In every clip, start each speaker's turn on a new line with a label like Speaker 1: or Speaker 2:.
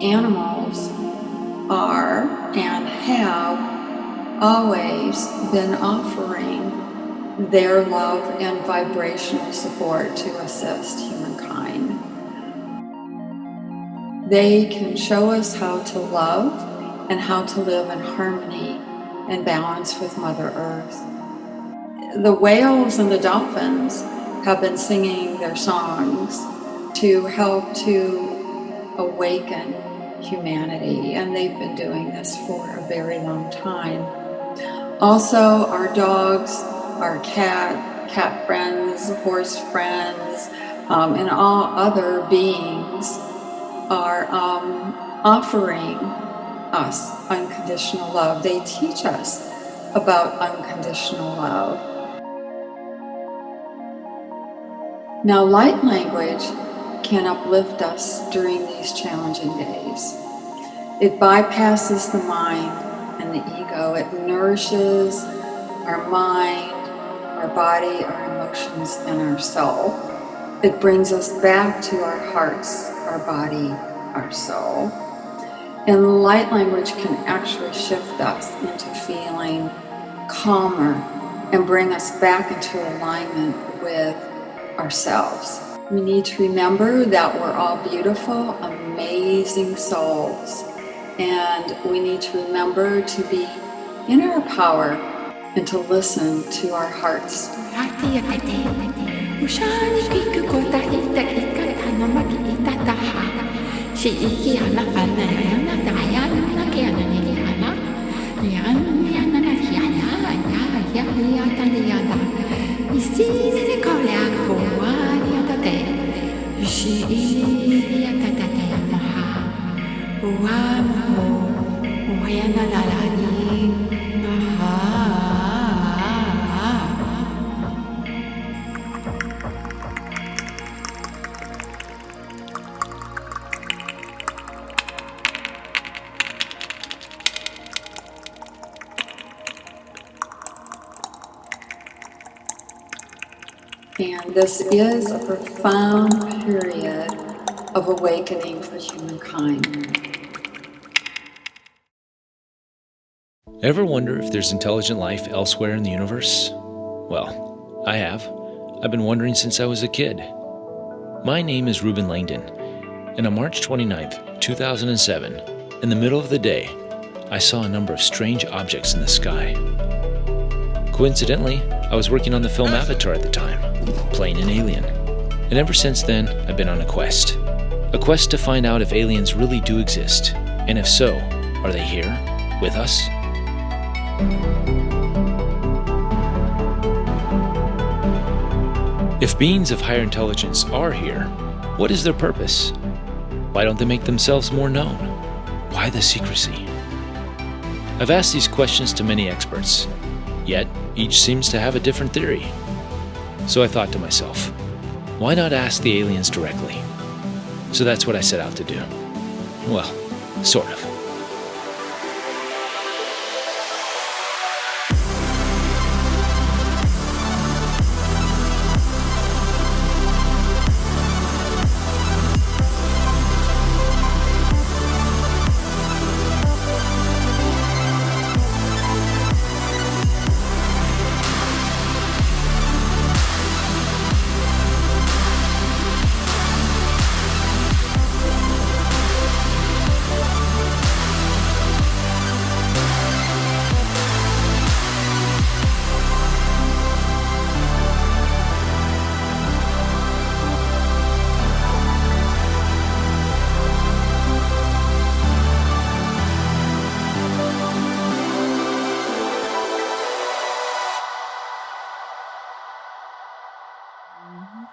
Speaker 1: Animals are and have always been offering their love and vibrational support to assist humankind. They can show us how to love and how to live in harmony and balance with Mother Earth. The whales and the dolphins have been singing their songs to help to awaken humanity, and they've been doing this for a very long time. Also, our dogs, our cat friends, horse friends, and all other beings are offering us unconditional love. They teach us about unconditional love. Now, light language can uplift us during these challenging days. It bypasses the mind and the ego. It nourishes our mind, our body, our emotions, and our soul. It brings us back to our hearts, our body, our soul. And light language can actually shift us into feeling calmer and bring us back into alignment with ourselves. We need to remember that we're all beautiful, amazing souls. And we need to remember to be in our power and to listen to our hearts. And this is a profound period of awakening for humankind.
Speaker 2: Ever wonder if there's intelligent life elsewhere in the universe? Well, I have. I've been wondering since I was a kid. My name is Reuben Langdon, and on March 29th, 2007, in the middle of the day, I saw a number of strange objects in the sky. Coincidentally, I was working on the film Avatar at the time, playing an alien. And ever since then, I've been on a quest to find out if aliens really do exist, and if so, are they here with us? If beings of higher intelligence are here, what is their purpose? Why don't they make themselves more known? Why the secrecy? I've asked these questions to many experts, yet each seems to have a different theory. So I thought to myself, why not ask the aliens directly? So that's what I set out to do. Well, sort of.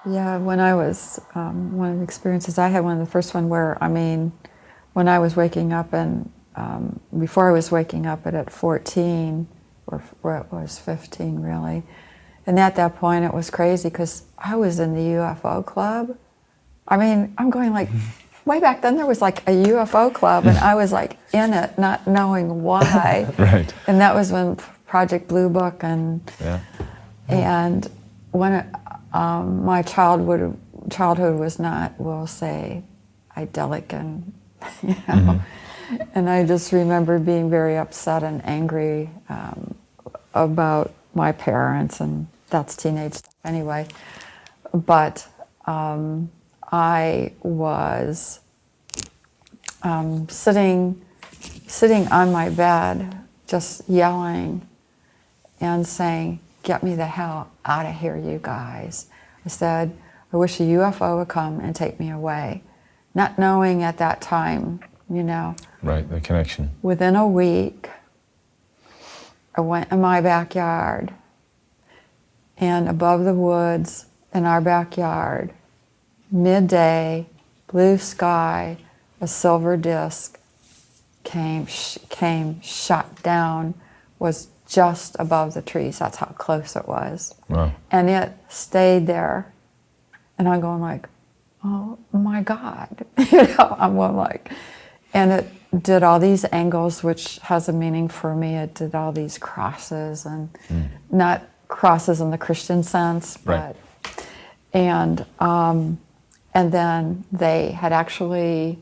Speaker 3: Yeah, when I was, one of the experiences I had, one of the first one where, when I was waking up and before I was waking up at 14, or it was 15 really, and at that point it was crazy because I was in the UFO club. I'm going like, way back then there was like a UFO club and I was like in it, not knowing why.
Speaker 4: Right.
Speaker 3: And that was when Project Blue Book and when my childhood was not, we'll say, idyllic and you know. And I just remember being very upset and angry about my parents, and that's teenage stuff anyway. But I was sitting on my bed, just yelling and saying, "Get me the hell out of here, you guys." I said, "I wish a UFO would come and take me away." Not knowing at that time, you know.
Speaker 4: Right, the connection.
Speaker 3: Within a week, I went in my backyard, and above the woods in our backyard, midday, blue sky, a silver disc came, shot down, was just above the trees. That's how close it was.
Speaker 4: Wow.
Speaker 3: And it stayed there. And I'm going like, oh my God. You know, I'm going like, and it did all these angles, which has a meaning for me. It did all these crosses, and not crosses in the Christian sense, but,
Speaker 4: right.
Speaker 3: And then they had actually,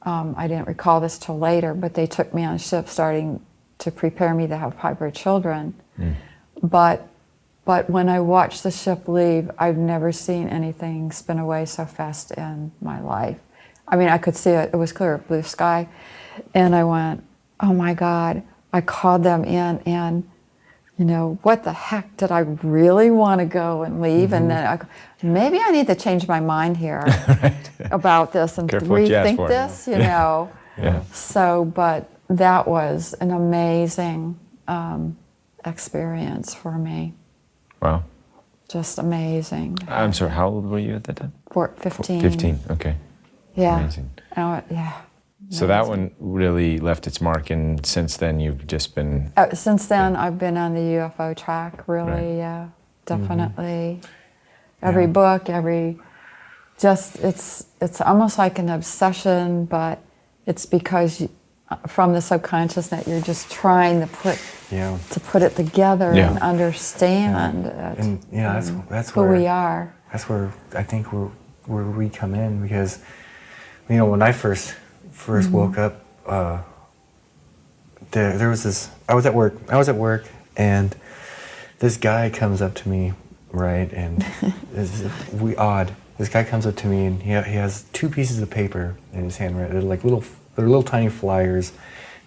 Speaker 3: I didn't recall this till later, but they took me on a ship starting to prepare me to have hybrid children. But when I watched the ship leave, I've never seen anything spin away so fast in my life. I mean, I could see it. It was clear, blue sky. And I went, oh my God. I called them in, and, you know, what the heck, did I really want to go and leave? And then maybe I need to change my mind here about this and
Speaker 4: Careful what you ask
Speaker 3: rethink
Speaker 4: for.
Speaker 3: this, you know.
Speaker 4: Yeah.
Speaker 3: So, but that was an amazing experience for me.
Speaker 4: Wow.
Speaker 3: Just amazing.
Speaker 4: I'm sorry, how old were you at that time?
Speaker 3: 15.
Speaker 4: 15, okay.
Speaker 3: Yeah.
Speaker 4: Amazing.
Speaker 3: Yeah.
Speaker 4: So that one really left its mark, and since then you've just been...
Speaker 3: Since then, I've been on the UFO track, really,
Speaker 4: Right.
Speaker 3: yeah, definitely. Every book, it's almost like an obsession, but it's because from the subconscious that you're just trying to put it together and understand it.
Speaker 5: And that's
Speaker 3: who
Speaker 5: where
Speaker 3: we are.
Speaker 5: That's where I think where we come in, because you know, when I first woke up, there was this. I was at work, and this guy comes up to me, right, and this guy comes up to me, and he has two pieces of paper in his hand, right? They're like little tiny flyers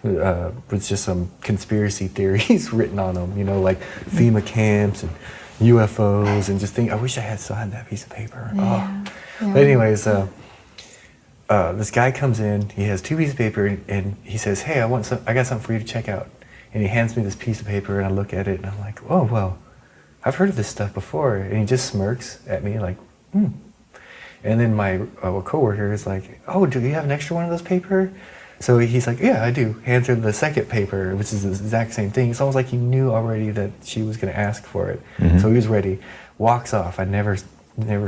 Speaker 5: with just some conspiracy theories written on them, you know, like FEMA camps and UFOs, and just think, I wish I had still had that piece of paper.
Speaker 3: Yeah.
Speaker 5: But anyways, this guy comes in, he has two pieces of paper, and he says, hey, I got something for you to check out. And he hands me this piece of paper, and I look at it, and I'm like, oh, well, I've heard of this stuff before. And he just smirks at me like, And then my coworker is like, oh, do you have an extra one of those paper? So he's like, yeah, I do. Hands her the second paper, which is the exact same thing. It's almost like he knew already that she was going to ask for it. So he was ready. Walks off. I never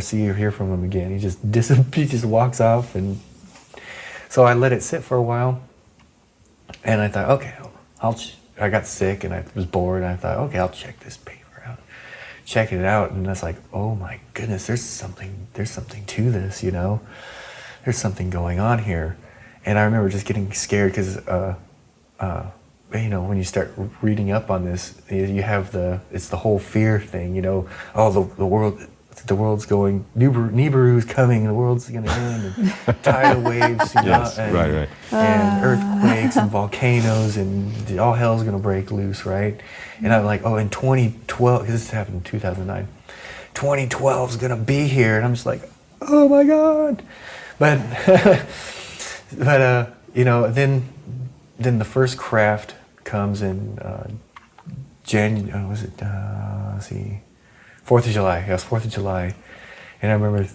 Speaker 5: see or hear from him again. He just walks off. And so I let it sit for a while. And I thought, okay, I got sick and I was bored. And I thought, okay, I'll check this paper out. Checking it out, and it's like, oh my goodness, there's something to this, you know. There's something going on here. And I remember just getting scared because, you know, when you start reading up on this, you have it's the whole fear thing, you know. Oh, the world's going, Nibiru's coming, the world's going to end, and tidal waves, you know, and earthquakes and volcanoes, and all hell's going to break loose, right? And I'm like, oh, in 2012, because this happened in 2009, 2012 is going to be here, and I'm just like, oh my God. But you know, then the first craft comes in January. Was it? Let's see, 4th of July. Yeah, it was 4th of July, and I remember,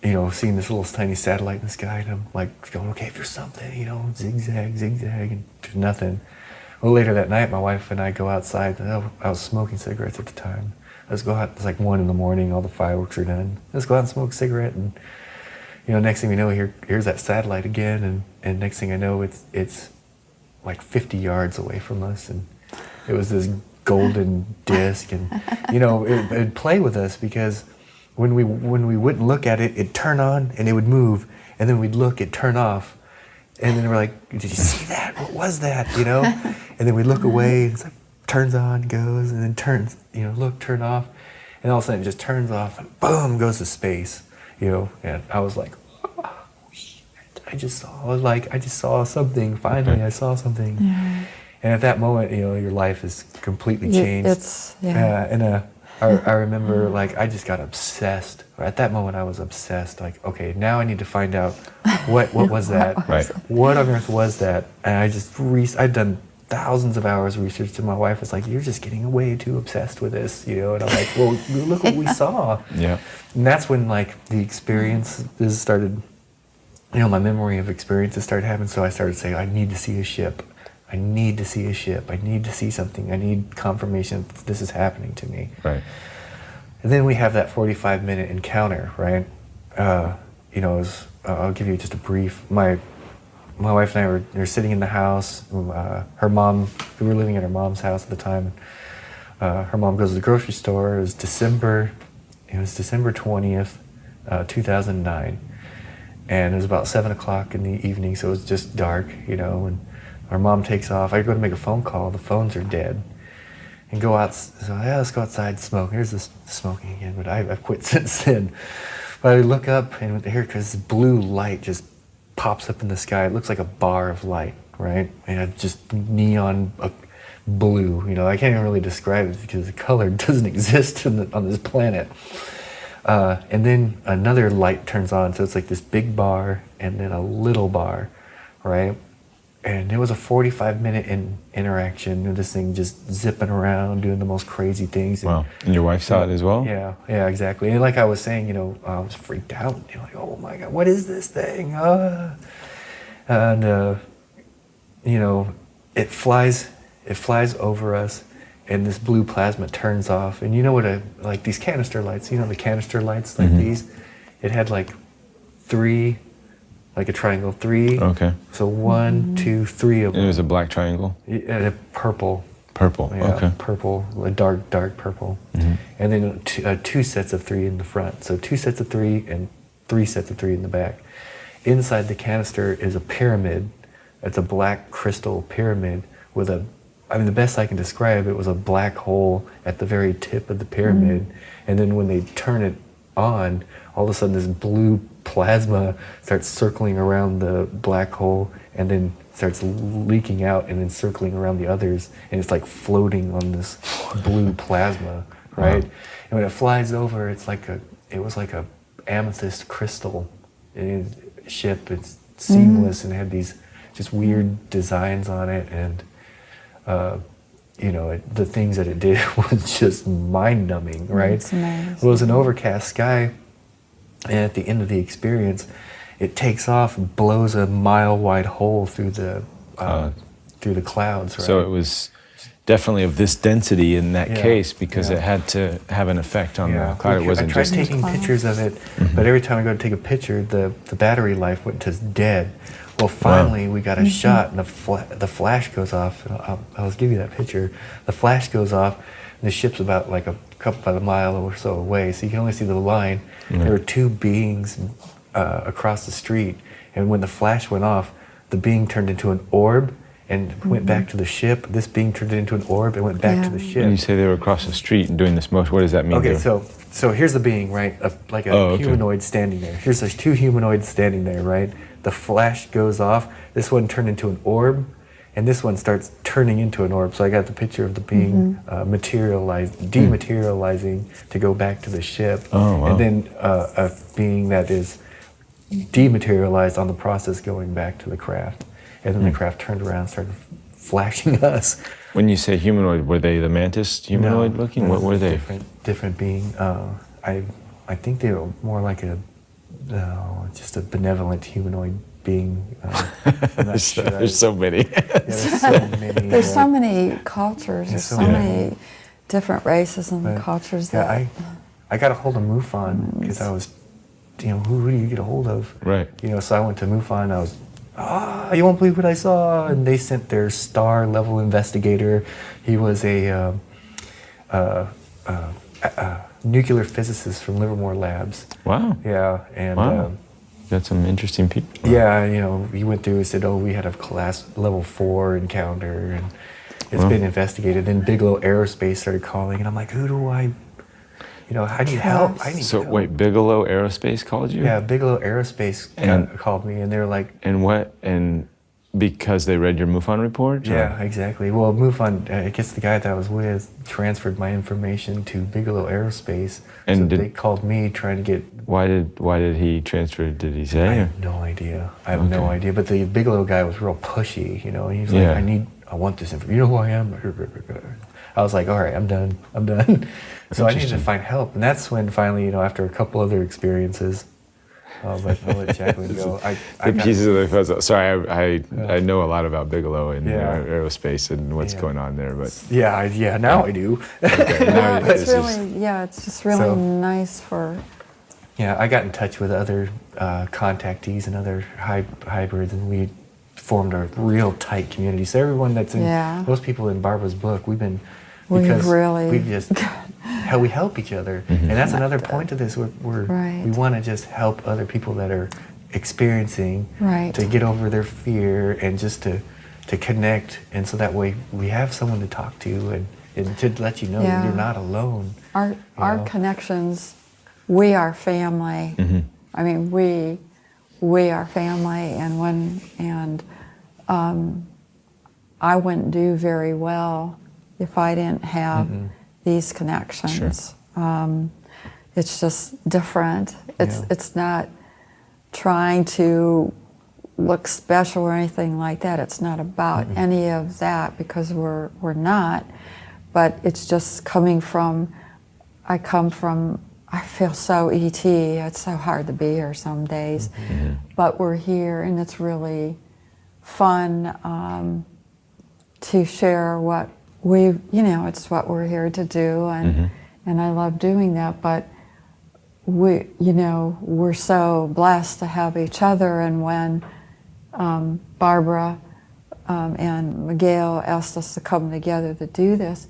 Speaker 5: you know, seeing this little tiny satellite in the sky, and I'm like going, okay, if there's something, you know, zigzag, and there's nothing. Well, later that night, my wife and I go outside. I was smoking cigarettes at the time. Let's go out. It's like 1 a.m. All the fireworks are done. Let's go out and smoke a cigarette, and you know, next thing we know, here's that satellite again, and next thing I know, it's like 50 yards away from us, and it was this golden disc, and you know, it'd play with us because when we wouldn't look at it, it'd turn on and it would move, and then we'd look, it'd turn off, And then we're like, did you see that? What was that? You know? And then we look away, and it's like, turns on, goes, and then turns, you know, look, turn off. And all of a sudden it just turns off and boom, goes to space, you know? And I was like, oh, shit, I just saw something. Finally, I saw something.
Speaker 3: Yeah.
Speaker 5: And at that moment, you know, your life is completely changed. I remember, like, I just got obsessed. At that moment, I was obsessed. Like, okay, now I need to find out what was that?
Speaker 4: Right.
Speaker 5: What on earth was that? And I just I'd done thousands of hours of research. And my wife was like, "You're just getting way too obsessed with this," you know. And I'm like, "Well, look what we saw."
Speaker 4: Yeah.
Speaker 5: And that's when, like, the experiences started. You know, my memory of experiences started happening. So I started saying, "I need to see a ship. I need to see a ship. I need to see something. I need confirmation that this is happening to me."
Speaker 4: Right.
Speaker 5: And then we have that 45-minute encounter, right? You know, I'll give you just a brief. My wife and I were sitting in the house. Her mom, we were living at her mom's house at the time. Her mom goes to the grocery store. It was December 20th, 2009. And it was about 7 o'clock in the evening, so it was just dark, you know, and our mom takes off. I go to make a phone call. The phones are dead. And go out. So yeah, let's go outside and smoke. Here's this smoking again, but I've quit since then. But I look up and here, because this blue light just pops up in the sky. It looks like a bar of light, right? And it's just neon blue. You know, I can't even really describe it because the color doesn't exist on this planet. And then another light turns on. So it's like this big bar and then a little bar, right? And it was a 45-minute interaction of this thing just zipping around, doing the most crazy things.
Speaker 4: Wow. And your wife saw it as well?
Speaker 5: Yeah, exactly. And like I was saying, you know, I was freaked out. You know, like, oh my God, what is this thing? And you know, it flies over us, and this blue plasma turns off. And you know what? Like these canister lights. You know the canister lights like these. It had like 3. Like a triangle, 3.
Speaker 4: Okay.
Speaker 5: So 1, 2, 3 of them.
Speaker 4: And it was a black triangle?
Speaker 5: Purple.
Speaker 4: Purple,
Speaker 5: Yeah,
Speaker 4: okay.
Speaker 5: purple, a dark purple. And then 2 sets of 3 in the front. So 2 sets of 3 and 3 sets of 3 in the back. Inside the canister is a pyramid. It's a black crystal pyramid with the best I can describe it was a black hole at the very tip of the pyramid. And then when they turn it on, all of a sudden this blue plasma starts circling around the black hole and then starts leaking out and then circling around the others, and it's like floating on this blue plasma, right? Wow. And when it flies over, it was like a amethyst crystal ship. It's seamless and had these just weird designs on it, and you know, the things that it did was just mind-numbing, right?
Speaker 3: It's amazing.
Speaker 5: It was an overcast sky. And at the end of the experience, it takes off and blows a mile-wide hole through the clouds. Right?
Speaker 4: So it was definitely of this density in that case because it had to have an effect on the cloud. It wasn't
Speaker 5: I tried
Speaker 4: just
Speaker 5: taking pictures of it, but every time I go to take a picture, the battery life went to dead. Well, finally we got a shot, and the flash goes off. I'll give you that picture. The flash goes off, and the ship's about a mile or so away, so you can only see the line. There were 2 beings across the street, and when the flash went off, the being turned into an orb and went back to the ship. This being turned into an orb and went back to the ship.
Speaker 4: And you say they were across the street and doing this motion. What does that mean?
Speaker 5: Okay, so here's the being, right? Like a humanoid standing there. Here's those 2 humanoids standing there, right? The flash goes off. This one turned into an orb, and this one starts turning into an orb. So I got the picture of the being dematerializing to go back to the ship.
Speaker 4: Oh, wow.
Speaker 5: And then a being that is dematerialized on the process going back to the craft. And then the craft turned around and started flashing us.
Speaker 4: When you say humanoid, were they the Mantis humanoid looking? What were they?
Speaker 5: Different being. I think they were more like just a benevolent humanoid being.
Speaker 4: There's so many.
Speaker 3: There's so many cultures. There's so many different races and cultures.
Speaker 5: I got a hold of MUFON because I was, who do you get a hold of?
Speaker 4: Right.
Speaker 5: So I went to MUFON. I was, you won't believe what I saw, and they sent their star-level investigator. He was a nuclear physicist from Livermore Labs.
Speaker 4: Wow.
Speaker 5: Yeah, and
Speaker 4: wow. got some interesting people.
Speaker 5: Yeah, you know, he went through and said, oh, we had a class level 4 encounter, and it's been investigated. Then Bigelow Aerospace started calling, and I'm like, who do I, you know, I need help. I need help.
Speaker 4: Wait, Bigelow Aerospace called you?
Speaker 5: Yeah, Bigelow Aerospace called me, and they were like...
Speaker 4: And because they read your MUFON report?
Speaker 5: Yeah, exactly. Well, MUFON, I guess the guy that I was with transferred my information to Bigelow Aerospace, and so they called me trying to get...
Speaker 4: Why did he transfer it? Did he say?
Speaker 5: I have no idea. I have no idea. But the Bigelow guy was real pushy, you know. He was like, I want this information. You know who I am? I was like, all right, I'm done. So I needed to find help. And that's when finally, you know, after a couple other experiences, I'll let Jacquelin go.
Speaker 4: Pieces of the puzzle. Sorry, I know a lot about Bigelow and aerospace and what's going on there, but
Speaker 5: now I do.
Speaker 4: Okay,
Speaker 3: it's just really nice for.
Speaker 5: Yeah, I got in touch with other contactees and other hybrids, and we formed a real tight community. So everyone that's in, most people in Barbara's book, we help each other, and that's another point to this. We want to just help other people that are experiencing to get over their fear and just to connect, and so that way we have someone to talk to and to let you know you're not alone.
Speaker 3: Our connections, we are family. I mean, we are family, and I wouldn't do very well if I didn't have these connections. Sure. It's just different. It's not trying to look special or anything like that. It's not about any of that, because we're not. But it's just coming from. I feel so ET. It's so hard to be here some days, but we're here, and it's really fun to share what it's what we're here to do, and I love doing that. But we're so blessed to have each other. And when Barbara and Miguel asked us to come together to do this,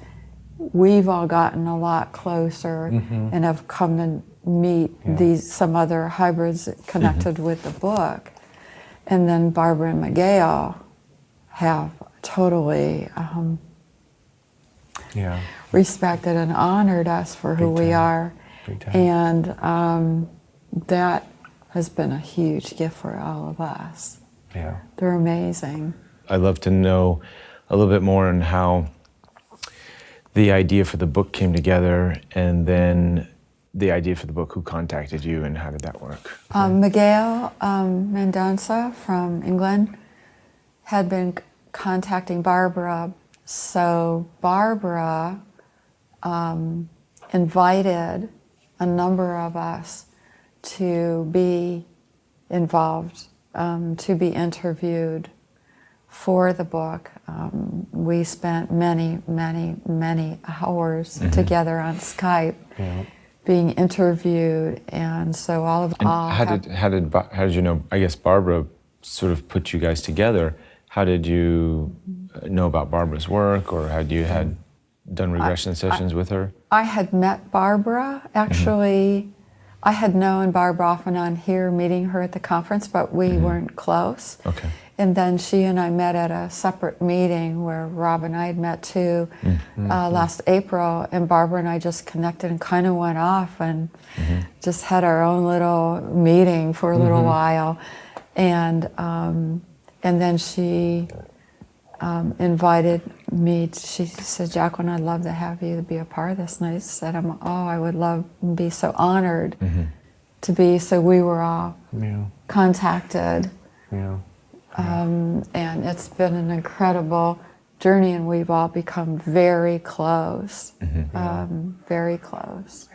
Speaker 3: we've all gotten a lot closer and have come to meet some other hybrids connected with the book. And then Barbara and Miguel have totally respected and honored us for who we are. And that has been a huge gift for all of us. Yeah. They're amazing.
Speaker 4: I'd love to know a little bit more on how the idea for the book came together, and then the idea for the book, who contacted you and how did that work?
Speaker 3: Miguel Mendonça from England had been contacting Barbara, so Barbara invited a number of us to be involved, to be interviewed for the book. We spent many hours together on Skype being interviewed, and so all of
Speaker 4: how did you know? I guess Barbara sort of put you guys together. How did you know about Barbara's work, or had you done regression sessions with her?
Speaker 3: I had met Barbara, actually. I had known Barbara off and on here, meeting her at the conference, but we weren't close. Okay. And then she and I met at a separate meeting where Rob and I had met too last April, and Barbara and I just connected and kind of went off and just had our own little meeting for a little while. And then she invited me. She said, Jacquelin, I'd love to have you to be a part of this. And I said, I would love and be so honored to be. So we were all contacted. And it's been an incredible journey, and we've all become very close, very close.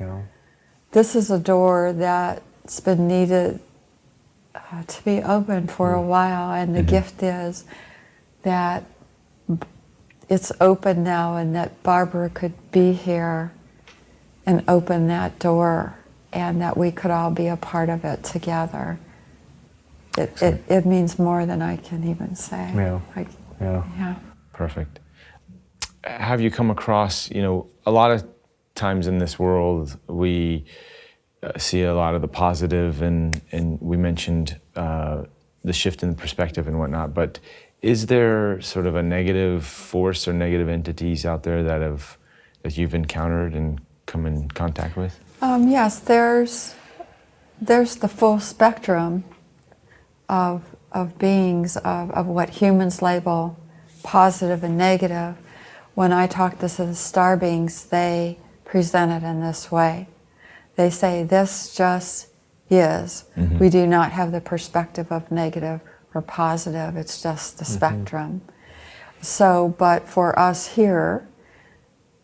Speaker 3: This is a door that's been needed to be open for a while, and the gift is that it's open now, and that Barbara could be here and open that door, and that we could all be a part of it together. It means more than I can even say. Yeah.
Speaker 4: Perfect. Have you come across, a lot of times in this world, we see a lot of the positive, and we mentioned the shift in perspective and whatnot. But is there sort of a negative force or negative entities out there that you've encountered and come in contact with?
Speaker 3: Yes, there's the full spectrum of beings, of what humans label positive and negative. When I talk to the star beings, they present it in this way. They say, this just is.
Speaker 4: Mm-hmm.
Speaker 3: We do not have the perspective of negative or positive. It's just the spectrum. So, but for us here,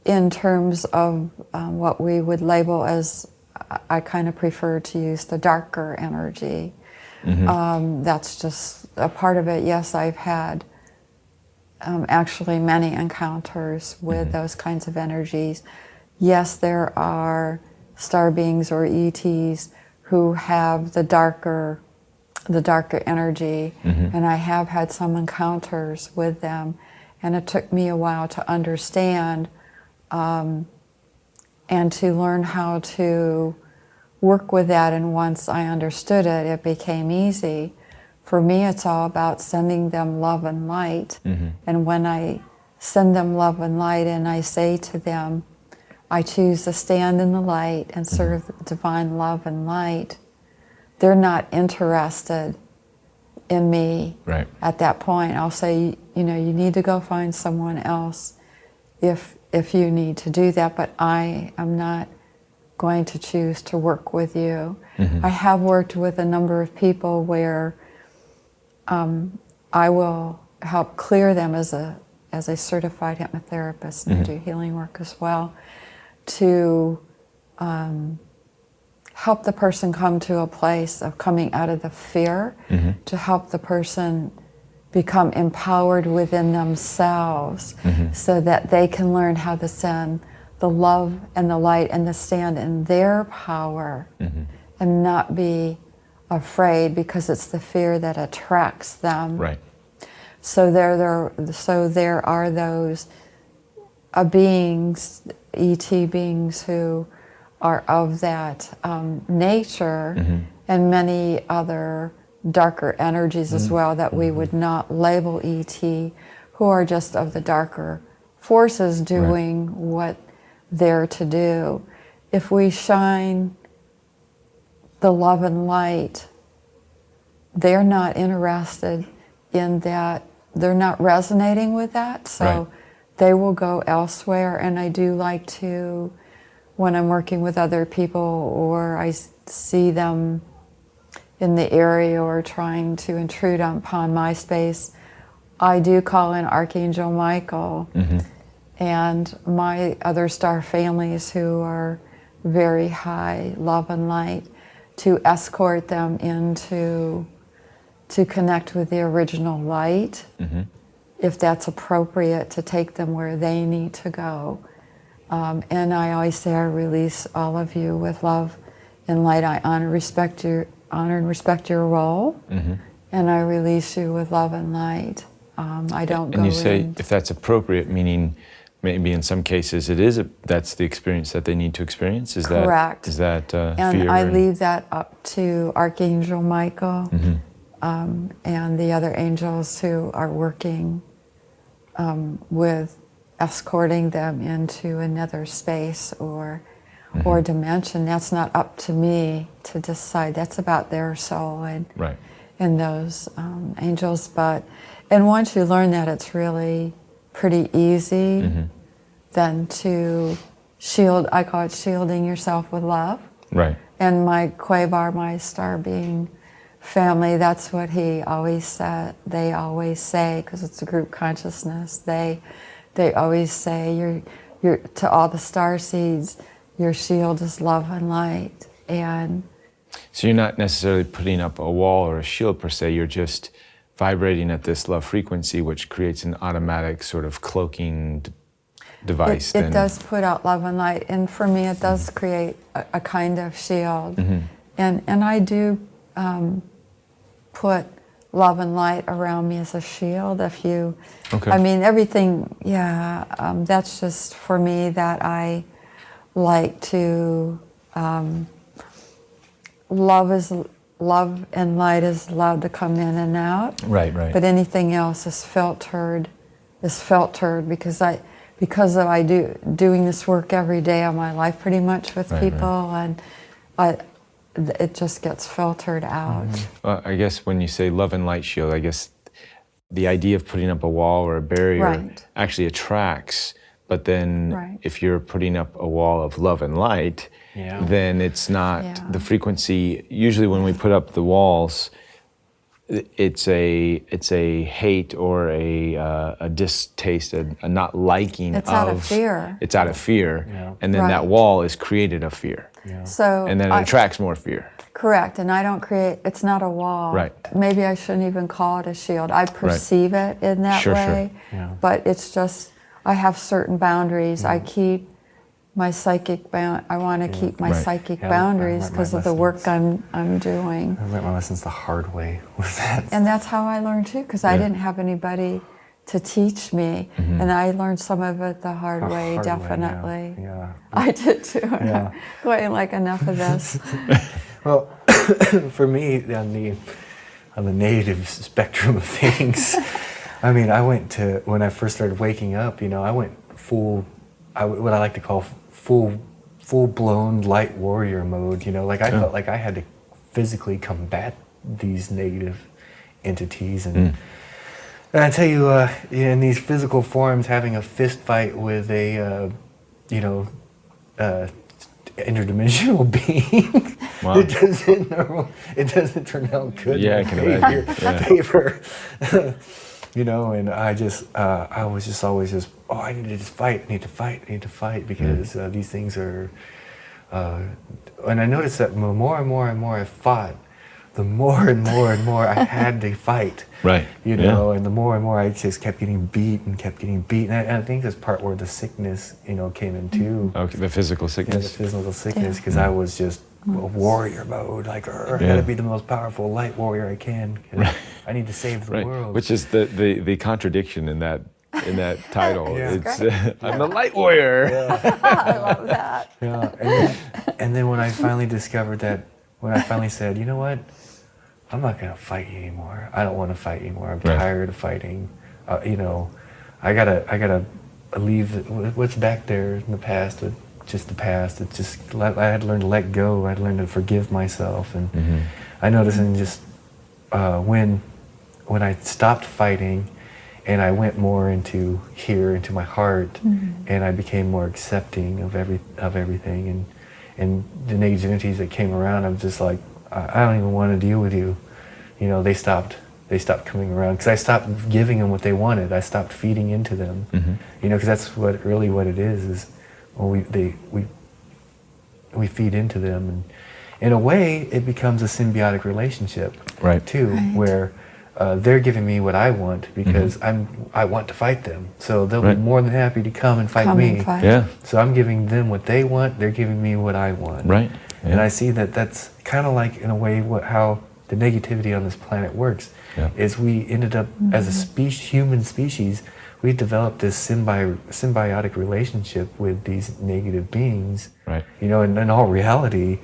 Speaker 3: in terms of what we would label as, I kind of prefer to use the darker energy. That's just a part of it. Yes, I've had actually many encounters with those kinds of energies. Yes, there are star beings or ETs who have the darker energy, and I have had some encounters with them, and it took me a while to understand and to learn how to work with that, and once I understood it, it became easy. For me, it's all about sending them love and light, and when I send them love and light and I say to them, I choose to stand in the light and serve the divine love and light, they're not interested in me.
Speaker 4: Right.
Speaker 3: At that point. I'll say, you need to go find someone else if you need to do that, but I am not going to choose to work with you. I have worked with a number of people where I will help clear them as a certified hypnotherapist, and I do healing work as well, to help the person come to a place of coming out of the fear, to help the person become empowered within themselves, so that they can learn how to send the love and the light and to stand in their power and not be afraid, because it's the fear that attracts them.
Speaker 4: Right.
Speaker 3: So there are those beings, ET beings, who are of that nature, and many other darker energies as well that we would not label ET, who are just of the darker forces doing what they're to do. If we shine the love and light, they're not interested in that, they're not resonating with that, so they will go elsewhere. And I do like to, when I'm working with other people or I see them in the area or trying to intrude upon my space, I do call in Archangel Michael and my other star families who are very high love and light, to escort them to connect with the original light, if that's appropriate, to take them where they need to go. And I always say, I release all of you with love and light. I honor and respect your role, and I release you with love and light. I don't go in.
Speaker 4: And you say, if that's appropriate, meaning maybe in some cases that's the experience that they need to experience?
Speaker 3: Correct.
Speaker 4: Is that
Speaker 3: and
Speaker 4: fear?
Speaker 3: I leave that up to Archangel Michael and the other angels who are working with escorting them into another space or dimension. That's not up to me to decide. That's about their soul and those angels. And once you learn that, it's really pretty easy then to shield. I call it shielding yourself with love. Right. And my Quabar, my star being family, that's what he always said. They always say, because it's a group consciousness, they always say, you're to all the star seeds, your shield is love and light. And
Speaker 4: so you're not necessarily putting up a wall or a shield per se, you're just vibrating at this love frequency, which creates an automatic sort of cloaking device.
Speaker 3: It does put out love and light, and for me it does create a kind of shield. And I do put love and light around me as a shield. If you, I mean, everything, that's just for me that I like to love and light is allowed to come in and out.
Speaker 4: Right.
Speaker 3: But anything else is filtered because I doing this work every day of my life pretty much with people, and it just gets filtered out.
Speaker 4: Well, I guess when you say love and light shield, I guess the idea of putting up a wall or a barrier actually attracts. But then if you're putting up a wall of love and light, then it's not the frequency. Usually when we put up the walls, it's a hate or a distaste, a not liking.
Speaker 3: It's out of fear.
Speaker 4: It's out of fear, and then that wall is created of fear.
Speaker 3: So
Speaker 4: and then it attracts more fear.
Speaker 3: Correct, and I don't create. It's not a wall.
Speaker 4: Right.
Speaker 3: Maybe I shouldn't even call it a shield. I perceive it in that way, but it's just I have certain boundaries. I keep my psychic I want to keep my psychic boundaries because of the work I'm doing.
Speaker 5: I learned my lessons the hard way with that.
Speaker 3: And that's how I learned too, because I didn't have anybody to teach me, and I learned some of it the hard way, definitely. I did too.
Speaker 5: Yeah.
Speaker 3: Going like enough of this.
Speaker 5: Well, for me, on the negative spectrum of things, I mean, when I first started waking up, I went what I like to call full-blown light warrior mode. Like I felt like I had to physically combat these negative entities, and I tell you, in these physical forms, having a fist fight with a interdimensional being, it doesn't turn out good.
Speaker 4: Yeah, I can imagine.
Speaker 5: Paper. And I was just always I need to just fight, I need to fight because these things are, and I noticed that the more and more I fought, the more and more I had to fight.
Speaker 4: Right.
Speaker 5: And the more and more I just kept getting beat. And I think that's part where the sickness, came in too.
Speaker 4: Okay, the physical sickness.
Speaker 5: The physical sickness, because I was just warrior mode, like I gotta be the most powerful light warrior I can. I need to save the world.
Speaker 4: Which is the contradiction in that title.
Speaker 5: Yeah.
Speaker 4: It's I'm the light warrior.
Speaker 3: I love that.
Speaker 5: And then when I finally discovered that, when I finally said, you know what, I'm not gonna fight you anymore. I don't want to fight anymore. I'm tired of fighting. I gotta leave what's back there in the past. Just the past. It's just I had to learn to let go. I had to learn to forgive myself, and I noticed in just when I stopped fighting, and I went more into my heart, and I became more accepting of everything, and the negativities that came around. I'm just like, I don't even want to deal with you. They stopped coming around because I stopped giving them what they wanted. I stopped feeding into them. Because that's what it is. Well, we feed into them, and in a way, it becomes a symbiotic relationship, too, where they're giving me what I want because I want to fight them, so they'll be more than happy to come and fight me.
Speaker 4: Yeah.
Speaker 5: So I'm giving them what they want; they're giving me what I want.
Speaker 4: Right. Yeah.
Speaker 5: And I see that that's kind of like, in a way, how the negativity on this planet works. Is we ended up as a human species. We developed this symbiotic relationship with these negative beings. Right. And in all reality,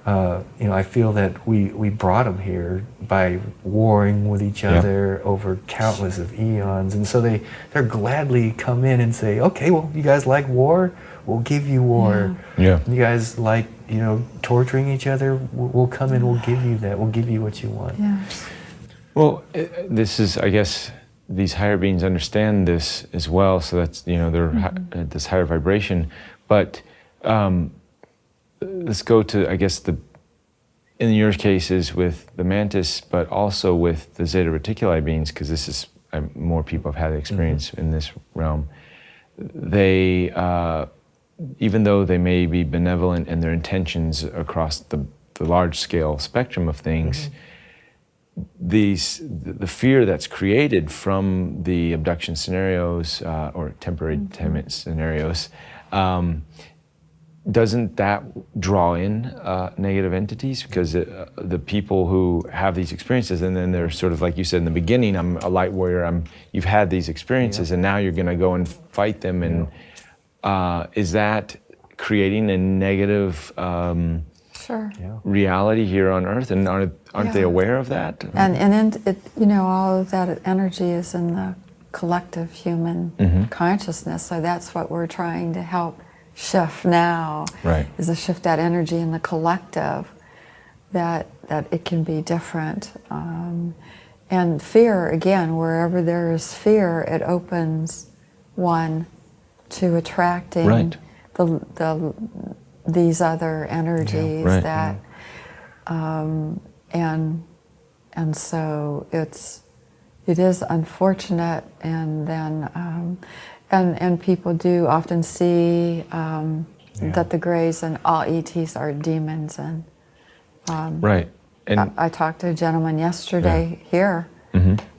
Speaker 5: I feel that we brought them here by warring with each other over countless of eons, and so they're gladly come in and say, okay, well, you guys like war? We'll give you war. You guys like torturing each other? We'll come in. We'll give you that. We'll give you what you want.
Speaker 4: Well, this is, I guess, these higher beings understand this as well, so that's, they're at this higher vibration. But let's go to, I guess, in your cases with the Mantis, but also with the Zeta Reticuli beings, because this is, more people have had experience in this realm. They, even though they may be benevolent in their intentions across the large scale spectrum of things, the fear that's created from the abduction scenarios or temporary detention scenarios, doesn't that draw in negative entities? Because the people who have these experiences, and then they're sort of like you said in the beginning, I'm a light warrior, you've had these experiences, and now you're going to go and fight them, and is that creating a negative
Speaker 3: Sure.
Speaker 5: Yeah.
Speaker 4: reality here on Earth, and aren't they
Speaker 3: Yeah.
Speaker 4: aware of that?
Speaker 3: And in it, you know, all of that energy is in the collective human consciousness. So that's what we're trying to help shift now.
Speaker 4: Right.
Speaker 3: Is to shift that energy in the collective, that it can be different. And fear, again, wherever there is fear, it opens one to attracting
Speaker 4: Right.
Speaker 3: these other energies
Speaker 4: right.
Speaker 3: that, and so it is unfortunate, and then and people do often see that the Greys and all ETs are demons, and
Speaker 4: Right. And
Speaker 3: I talked to a gentleman yesterday here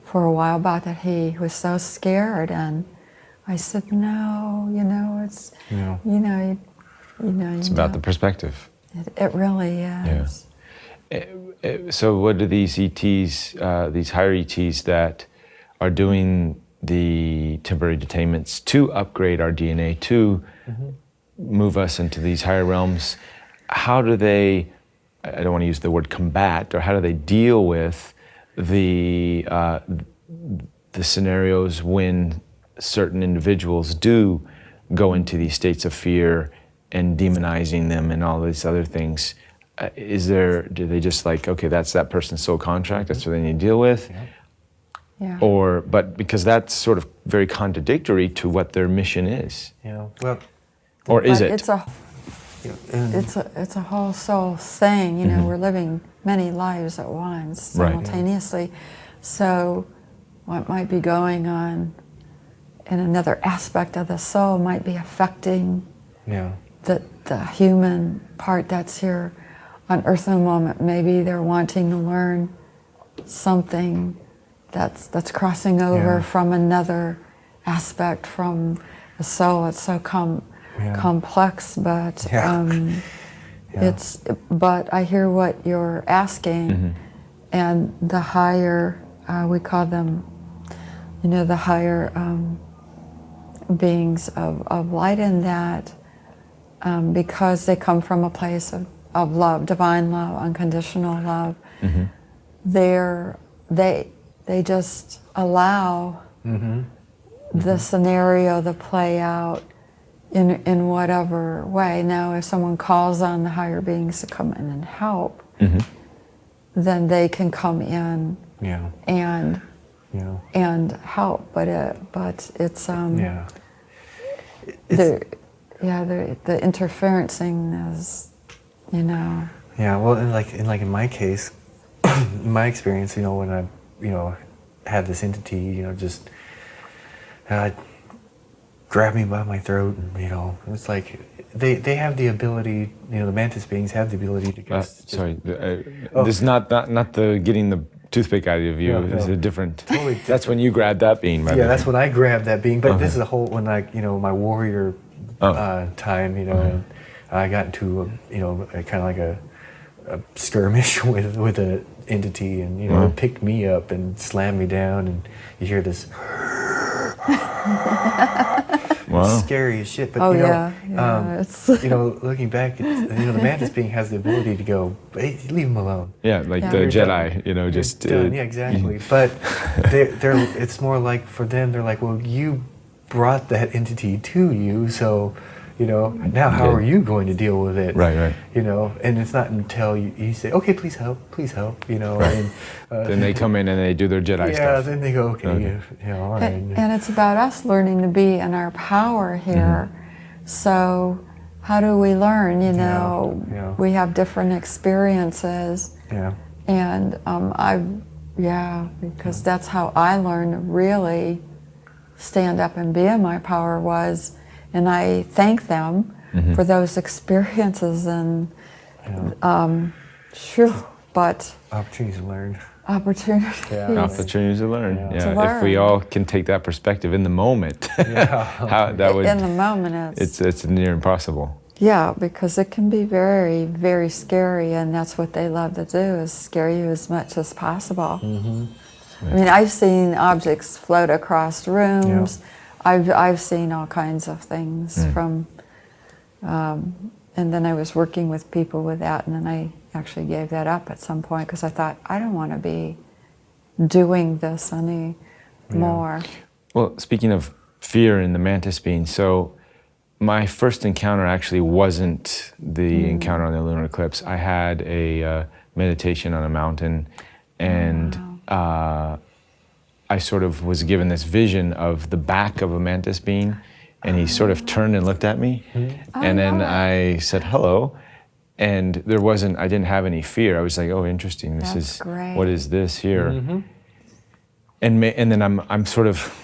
Speaker 3: for a while about that. He was so scared, and I said, no, you know, it's
Speaker 4: it's about the perspective.
Speaker 3: It really is.
Speaker 4: So what do these ETs, these higher ETs that are doing the temporary detainments to upgrade our DNA, to move us into these higher realms, how do they, I don't want to use the word combat, or how do they deal with the scenarios when certain individuals do go into these states of fear and demonizing them and all these other things? Do they just like, okay, that's that person's soul contract, that's what they need to deal with?
Speaker 3: Yeah.
Speaker 4: But because that's sort of very contradictory to what their mission is.
Speaker 5: Well,
Speaker 4: Or is
Speaker 3: But
Speaker 4: it?
Speaker 3: it's a whole soul thing. You know, we're living many lives at once
Speaker 4: Right.
Speaker 3: simultaneously. So what might be going on in another aspect of the soul might be affecting the human part that's here on Earth in the moment. Maybe they're wanting to learn something that's crossing over from another aspect from the soul. It's so complex, but but I hear what you're asking, and the higher, we call them, you know, the higher beings of light in that, because they come from a place of love, divine love, unconditional love. They just allow the scenario to play out in whatever way. Now, if someone calls on the higher beings to come in and help, then they can come in and help. But it's the interferencing is, you know.
Speaker 5: Yeah, well, in my case, in my experience, you know, when I, you know, had this entity, you know, just grab me by my throat, and, you know, it's like they have the ability, you know, the Mantis beings have the ability to
Speaker 4: This is not the getting the toothpick out of you.
Speaker 5: No.
Speaker 4: It's a different.
Speaker 5: Totally
Speaker 4: That's when you grabbed that being.
Speaker 5: Yeah, that's when I grabbed that being. But this is a whole when you know, my warrior time, you know, and I got into kind of like a skirmish with an entity, and you know, it picked me up and slammed me down, and you hear this.
Speaker 4: Wow.
Speaker 5: Scary as shit, but
Speaker 3: it's
Speaker 5: you know, looking back, you know, the Mantis being has the ability to go, hey, leave him alone.
Speaker 4: Yeah, like the Jedi, you know, just
Speaker 5: done. Yeah, exactly. But they're it's more like for them, they're like, well, you brought that entity to you, so you know, now how are you going to deal with it?
Speaker 4: Right.
Speaker 5: You know, and it's not until you say, okay, please help, you know.
Speaker 4: Right.
Speaker 5: And,
Speaker 4: then they come in and they do their Jedi stuff.
Speaker 5: Yeah, then they go, okay. You know, all right.
Speaker 3: And it's about us learning to be in our power here. So how do we learn? You know, we have different experiences.
Speaker 5: Yeah.
Speaker 3: And because that's how I learned to really stand up and be in my power was, and I thank them for those experiences, and but
Speaker 5: Opportunities to learn.
Speaker 3: Opportunities
Speaker 4: to learn.
Speaker 3: To learn.
Speaker 4: If we all can take that perspective in the moment, how that would
Speaker 3: in the moment
Speaker 4: it's near impossible.
Speaker 3: Yeah, because it can be very, very scary, and that's what they love to do, is scare you as much as possible. I mean, I've seen objects float across rooms. I've seen all kinds of things from, and and then I was working with people with that, and then I actually gave that up at some point because I thought, I don't want to be doing this anymore.
Speaker 4: Well, speaking of fear in the mantis being, so my first encounter actually wasn't the encounter on the lunar eclipse. I had a meditation on a mountain, and I sort of was given this vision of the back of a mantis being, and he sort of turned and looked at me, and then I said hello, and I didn't have any fear. I was like, oh, interesting. This
Speaker 3: That's
Speaker 4: is
Speaker 3: great.
Speaker 4: What is this here? And then I'm sort of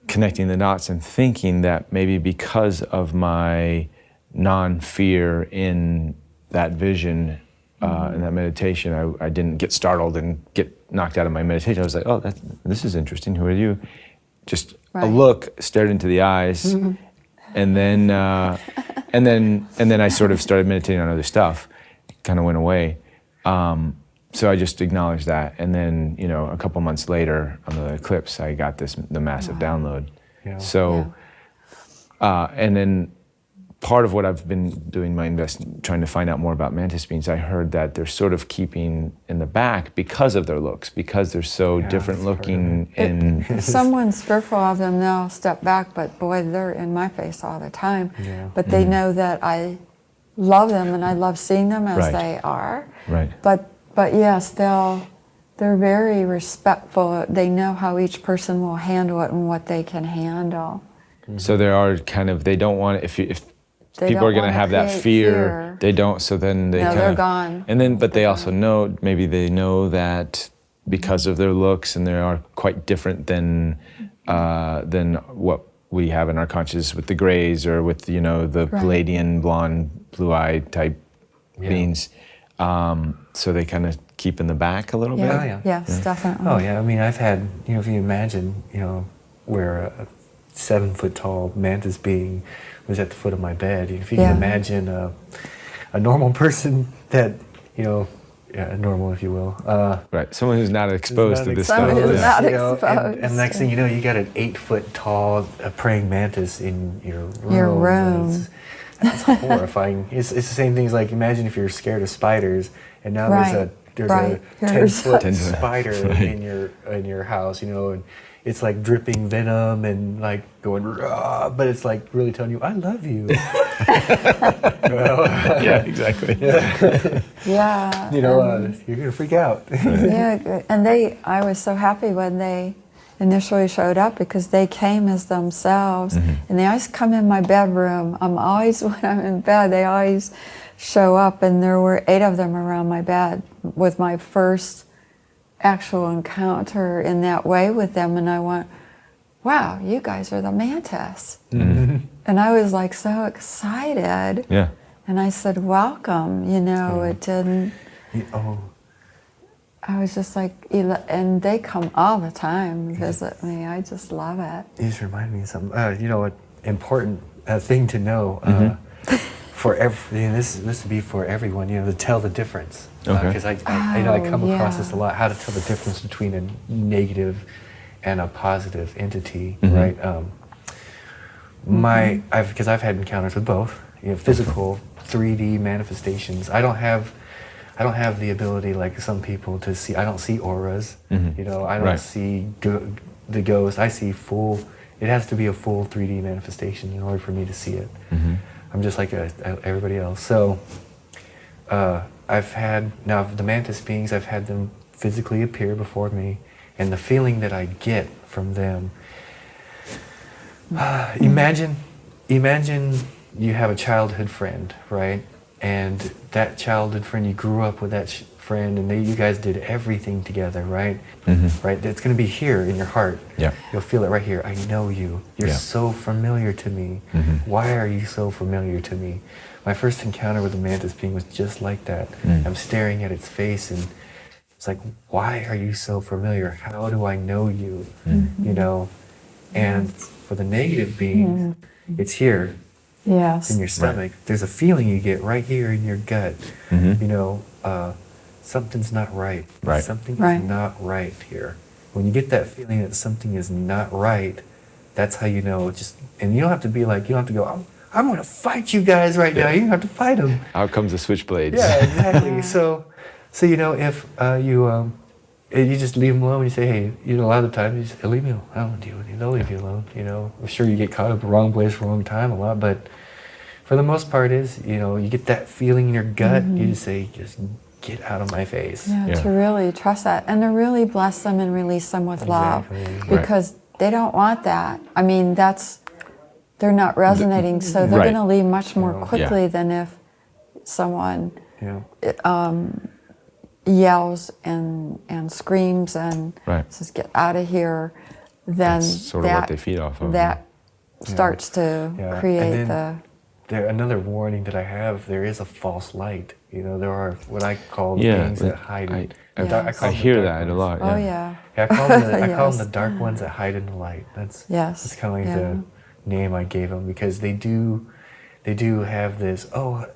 Speaker 4: connecting the dots and thinking that maybe because of my non-fear in that vision, in that meditation, I didn't get startled and get knocked out of my meditation. I was like, oh, this is interesting. Who are you? Just a look, stared into the eyes, and then I sort of started meditating on other stuff. Kind of went away. So I just acknowledged that, and then a couple months later on the eclipse, I got the massive download.
Speaker 5: Yeah.
Speaker 4: So, and then part of what I've been doing trying to find out more about mantis beings, I heard that they're sort of keeping in the back because of their looks, because they're so different looking. And
Speaker 3: If someone's fearful of them, they'll step back, but boy, they're in my face all the time.
Speaker 5: Yeah.
Speaker 3: But they know that I love them and I love seeing them as they are.
Speaker 4: Right.
Speaker 3: But yes, they're very respectful. They know how each person will handle it and what they can handle.
Speaker 4: So there are they don't want, if
Speaker 3: They
Speaker 4: people
Speaker 3: don't
Speaker 4: are going to
Speaker 3: wanna
Speaker 4: have that
Speaker 3: create
Speaker 4: fear, they don't, so then they kind
Speaker 3: they're
Speaker 4: of,
Speaker 3: gone.
Speaker 4: and then, but they also know, maybe they know that because of their looks, and they are quite different than what we have in our consciousness with the grays or with, the Palladian, blonde, blue-eyed type beings. So they kind of keep in the back a little bit.
Speaker 5: Oh, yeah.
Speaker 3: Yes, definitely.
Speaker 5: Oh yeah, I mean, I've had, if you imagine, where a 7 foot tall mantis being was at the foot of my bed. If you can imagine a normal person that, normal, if you will.
Speaker 4: Right, someone who's not exposed to this stuff.
Speaker 3: Someone who's not
Speaker 5: And
Speaker 3: exposed.
Speaker 5: next thing you know, you got an 8 foot tall praying mantis in your room.
Speaker 3: Your room.
Speaker 5: That's horrifying. It's the same thing as, like, imagine if you're scared of spiders, and now there's a 10 foot spider in your house, and it's like dripping venom and like going, "Rah," but it's like really telling you, I love you.
Speaker 4: Yeah, exactly.
Speaker 3: Yeah.
Speaker 5: You're gonna freak out.
Speaker 3: Yeah, good. And I was so happy when they initially showed up because they came as themselves, and they always come in my bedroom. When I'm in bed, they always show up, and there were 8 of them around my bed with my first actual encounter in that way with them, and I went, wow, you guys are the Mantis. And I was like so excited.
Speaker 4: Yeah.
Speaker 3: And I said, welcome, it didn't, I was just like, and they come all the time, visit me. I just love it.
Speaker 5: You just remind me of something. An important thing to know for this would be for everyone. To tell the difference. Because I come across this a lot. How to tell the difference between a negative and a positive entity, right? Because I've had encounters with both. Physical 3D manifestations. I don't have the ability like some people to see. I don't see auras. I don't see the ghost. I see full. It has to be a full 3D manifestation in order for me to see it. I'm just like everybody else. So I've had now the mantis beings. I've had them physically appear before me, and the feeling that I get from them. Imagine you have a childhood friend, right? And that childhood friend, you grew up with that friend, and you guys did everything together, right? Right? It's going to be here in your heart.
Speaker 4: Yeah.
Speaker 5: You'll feel it right here. I know you. You're so familiar to me. Why are you so familiar to me? My first encounter with a mantis being was just like that. I'm staring at its face, and it's like, why are you so familiar? How do I know you? And for the negative beings, it's here.
Speaker 3: Yes.
Speaker 5: In your stomach. There's a feeling you get right here in your gut. Something's not right. Something is not right here. When you get that feeling that something is not right, that's how you know. And you don't have to be like, you don't have to go, I'm going to fight you guys right now. You don't have to fight them.
Speaker 4: Out comes the switchblades.
Speaker 5: Yeah, exactly. So if you just leave them alone, you say, hey, a lot of the time, you just leave me alone. I don't want to deal with you. They'll leave you alone. I'm sure you get caught up in the wrong place, wrong time a lot, but for the most part you get that feeling in your gut. You just say, just get out of my face.
Speaker 3: Yeah, to really trust that and to really bless them and release them with love, because they don't want that. I mean, they're not resonating, so they're going to leave much more quickly than if someone yells and screams and says, get out of here. Then
Speaker 4: that's sort of what they feed off of.
Speaker 3: That starts to create
Speaker 5: another warning that I have, there is a false light. There are what I call the beings that hide.
Speaker 4: I hear that a lot.
Speaker 3: Oh yeah.
Speaker 5: I call them the dark ones that hide in the light. That's kind of like the name I gave them, because they do have this. Hello,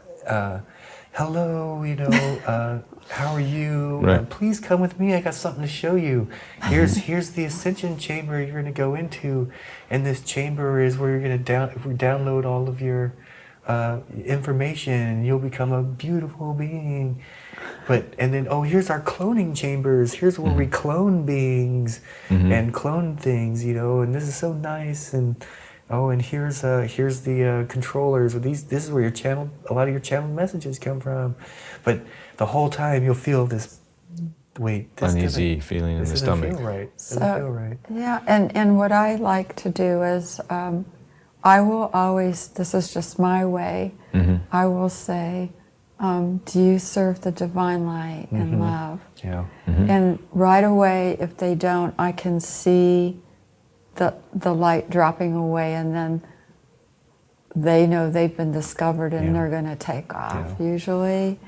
Speaker 5: how are you? Please come with me. I got something to show you. Here's the Ascension chamber you're going to go into, and this chamber is where you're going to download all of your information, and you'll become a beautiful being. And then here's our cloning chambers. Here's where we clone beings and clone things, and this is so nice. And here's the controllers. This is where a lot of your channeled messages come from. But the whole time you'll feel this
Speaker 4: uneasy feeling in the stomach.
Speaker 5: Doesn't feel right.
Speaker 3: Yeah, and what I like to do is I will always, this is just my way, I will say, do you serve the divine light and love?
Speaker 5: Yeah.
Speaker 3: And right away, if they don't, I can see the light dropping away, and then they know they've been discovered and they're going to take off, usually.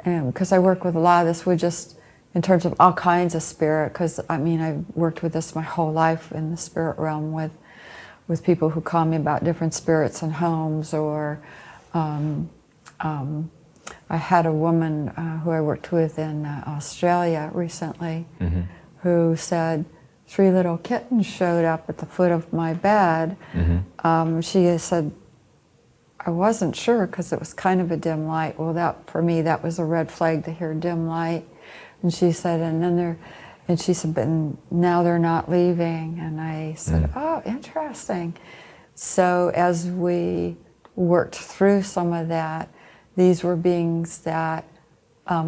Speaker 3: And because I work with a lot of this, we just, in terms of all kinds of spirit, because I've worked with this my whole life in the spirit realm with people who call me about different spirits in homes, or I had a woman who I worked with in Australia recently who said 3 little kittens showed up at the foot of my bed. She said, I wasn't sure because it was kind of a dim light. Well, for me, that was a red flag to hear dim light. And she said, but now they're not leaving. And I said, oh, interesting. So as we worked through some of that, these were beings that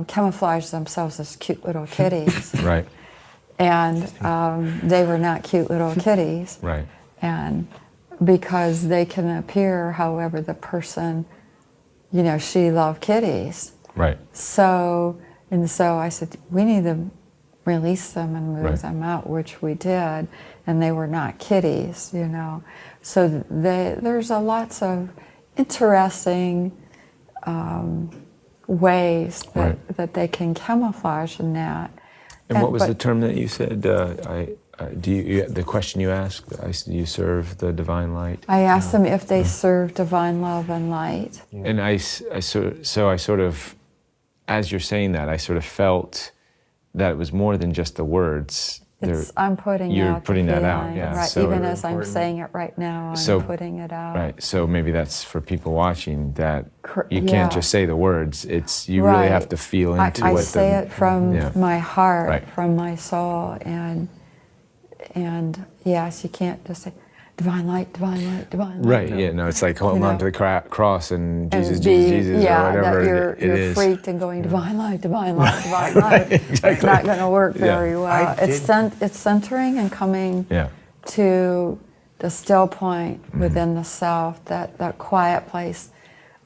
Speaker 3: camouflaged themselves as cute little kitties.
Speaker 4: Right.
Speaker 3: And they were not cute little kitties.
Speaker 4: Right.
Speaker 3: And because they can appear however the person, she loved kitties.
Speaker 4: Right.
Speaker 3: So I said, we need to release them and move them out, which we did, and they were not kitties, So there's lots of interesting ways that they can camouflage in that.
Speaker 4: And what was the term that you said? The question you asked, do you serve the divine light?
Speaker 3: I asked them if they serve divine love and light.
Speaker 4: And I sort of, as you're saying that, I sort of felt that it was more than just the words.
Speaker 3: I'm putting
Speaker 4: You're putting that out,
Speaker 3: feeling,
Speaker 4: yeah.
Speaker 3: right?
Speaker 4: So
Speaker 3: even as I'm saying it right now, I'm putting it out.
Speaker 4: Right. So maybe that's for people watching, that you can't just say the words. You really have to feel into
Speaker 3: I
Speaker 4: what
Speaker 3: say it from my heart, from my soul, and yes, you can't just say divine light, divine light, divine light.
Speaker 4: Right. Yeah. No, it's like holding on to the cross and Jesus, Jesus, or whatever
Speaker 3: that you're freaked and going divine light, divine light, divine light.
Speaker 4: Exactly.
Speaker 3: It's not going to work very well. It's centering and coming to the still point within the self, that quiet place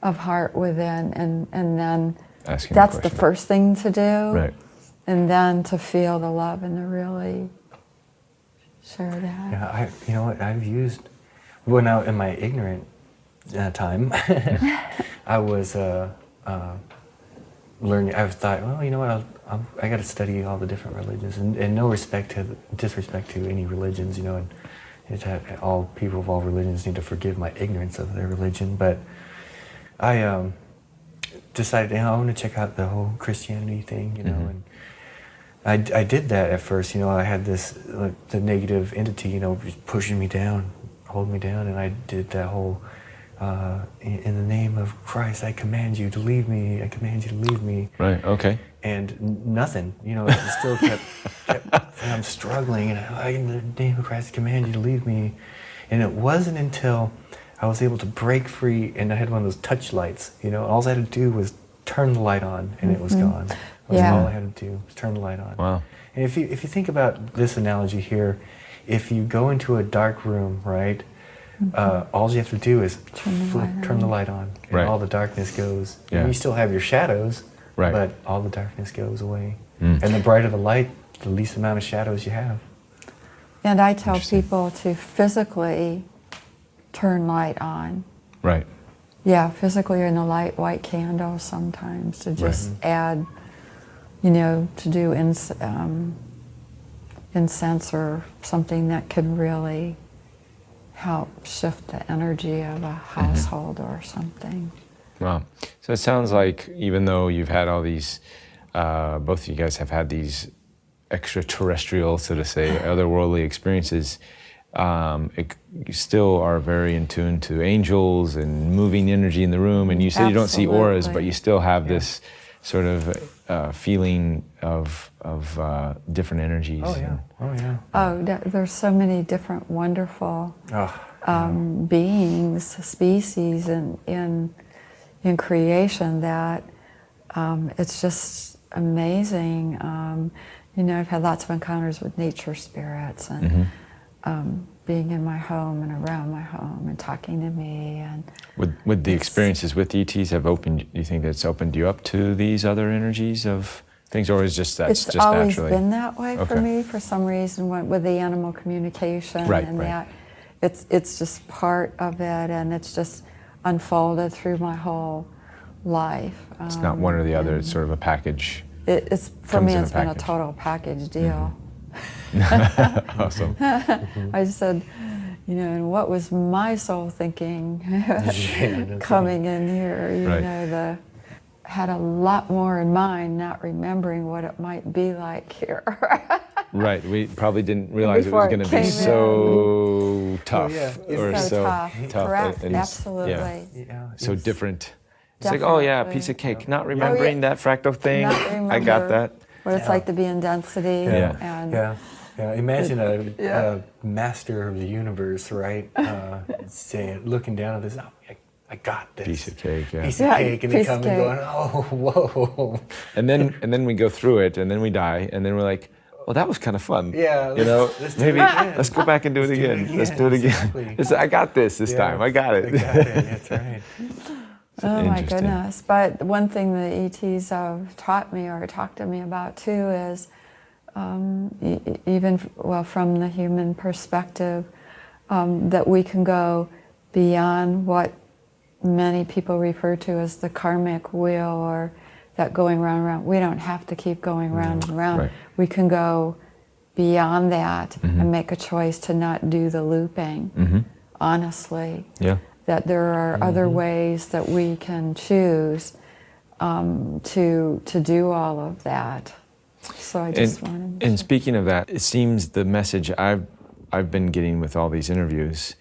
Speaker 3: of heart within, and then
Speaker 4: asking
Speaker 3: that's the first thing to do.
Speaker 4: Right.
Speaker 3: And then to feel the love and to really share that.
Speaker 5: Yeah, you know what I've used, well, now in my ignorant time, I was learning. I thought, well, you know what, I got to study all the different religions, and no disrespect to any religions, and all people of all religions need to forgive my ignorance of their religion. But I decided, I want to check out the whole Christianity thing, and I did that at first. I had this the negative entity, pushing me down, holding me down, and I did that whole in the name of Christ, I command you to leave me. I command you to leave me.
Speaker 4: Right. Okay.
Speaker 5: And nothing, it still kept and I'm struggling, and in the name of Christ, I command you to leave me. And it wasn't until I was able to break free, and I had one of those touch lights, all I had to do was turn the light on, and it was gone. That's all I had to do, was turn the light on.
Speaker 4: Wow.
Speaker 5: And if you think about this analogy here, if you go into a dark room, right, all you have to do is turn the light on, and all the darkness goes.
Speaker 4: Yeah.
Speaker 5: You still have your shadows,
Speaker 4: right,
Speaker 5: but all the darkness goes away. And the brighter the light, the least amount of shadows you have.
Speaker 3: And I tell people to physically turn light on.
Speaker 4: Right.
Speaker 3: Yeah, physically in a light white candle sometimes to just add, to do incense or something that could really help shift the energy of a household or something.
Speaker 4: Wow. So it sounds like even though you've had all these, both of you guys have had these extraterrestrial, so to say, otherworldly experiences, you still are very in tune to angels and moving energy in the room. And you said you don't see auras, but you still have this sort of feeling of different energies.
Speaker 5: Oh yeah.
Speaker 3: There's so many different wonderful beings, species in creation that it's just amazing. I've had lots of encounters with nature spirits and being in my home and around my home and talking to me. And
Speaker 4: with the experiences with ETs have opened, do you think that's opened you up to these other energies of things, or is just that's
Speaker 3: it's
Speaker 4: just
Speaker 3: always
Speaker 4: naturally?
Speaker 3: been that way for me for some reason with the animal communication that it's just part of it, and it's just unfolded through my whole life.
Speaker 4: It's not one or the other, it's sort of a package.
Speaker 3: It's for me, it's been a total package deal.
Speaker 4: Awesome.
Speaker 3: I said, and what was my soul thinking coming in here? Had a lot more in mind, not remembering what it might be like here.
Speaker 4: Right, we probably didn't realize it was going to be so tough, or so tough.
Speaker 3: Correct,
Speaker 4: and
Speaker 3: absolutely.
Speaker 4: So different. It's like, a piece of cake, not remembering that fractal thing.
Speaker 3: I
Speaker 4: got that.
Speaker 3: What it's like to be in density.
Speaker 5: Yeah. Imagine a master of the universe, right? Saying, looking down at this, I got this.
Speaker 4: Piece of cake,
Speaker 5: Piece of cake, and they come and going, oh, whoa.
Speaker 4: And then we go through it, and then we die, and then we're like, well, that was kind of fun.
Speaker 5: Yeah.
Speaker 4: Let's go back and do it again. Let's do it again.
Speaker 5: Exactly.
Speaker 4: I got this time. I got it.
Speaker 5: That's right.
Speaker 3: Oh my goodness. But one thing the ETs have taught me or talked to me about too is even from the human perspective, that we can go beyond what many people refer to as the karmic wheel, or that going round and round. We don't have to keep going round and round.
Speaker 4: Right.
Speaker 3: We can go beyond that and make a choice to not do the looping, honestly.
Speaker 4: Yeah.
Speaker 3: That there are other ways that we can choose to do all of that. So I just wanted to...
Speaker 4: And speaking of that, it seems the message I've been getting with all these interviews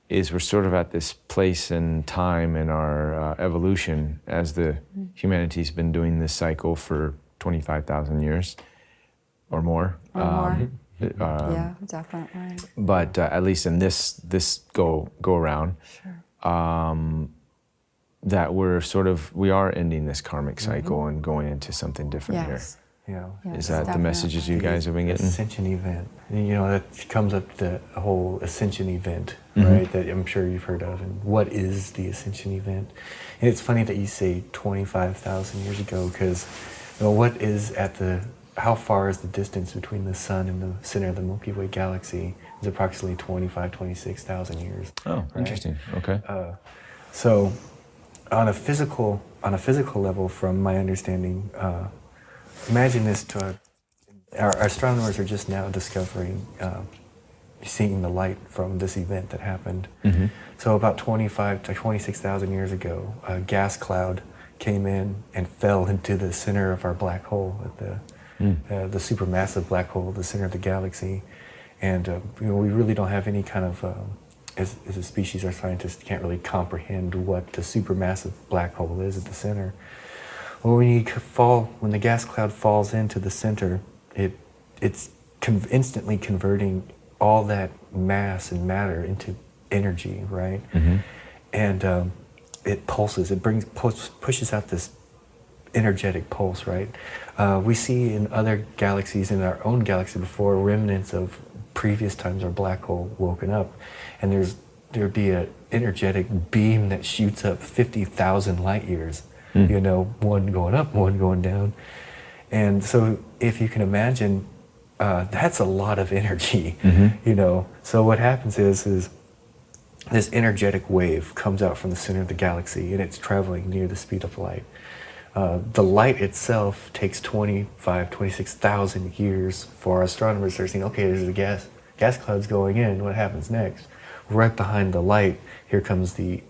Speaker 4: is we're sort of at this place and time in our evolution as the humanity's been doing this cycle for 25,000 years or more.
Speaker 3: Yeah, definitely.
Speaker 4: But at least in this go around, that we are ending this karmic cycle and going into something different here.
Speaker 5: Yeah.
Speaker 4: Is that the messages you guys have been getting?
Speaker 5: Ascension event. That comes up the whole Ascension event, right? That I'm sure you've heard of. And what is the Ascension event? And it's funny that you say 25,000 years ago, because how far is the distance between the sun and the center of the Milky Way galaxy? It's approximately 26,000 years.
Speaker 4: Oh,
Speaker 5: right?
Speaker 4: Interesting. Okay.
Speaker 5: So, on a physical level, from my understanding, imagine this our astronomers are just now discovering, seeing the light from this event that happened. So about 25 to 26,000 years ago, a gas cloud came in and fell into the center of our black hole, at the supermassive black hole, the center of the galaxy. And we really don't have any kind of as a species, our scientists can't really comprehend what the supermassive black hole is at the center. Well, when the gas cloud falls into the center, it's instantly converting all that mass and matter into energy, right?
Speaker 4: Mm-hmm.
Speaker 5: And it pulses. It pushes out this energetic pulse, right? We see in other galaxies, in our own galaxy before, remnants of previous times our black hole woken up, and there'd be an energetic beam that shoots up 50,000 light years. You know, one going up, one going down. And so if you can imagine, that's a lot of energy, you know. So what happens is this energetic wave comes out from the center of the galaxy, and it's traveling near the speed of light. The light itself takes 26,000 years for our astronomers to see, okay, there's a gas cloud's going in, what happens next? Right behind the light, here comes the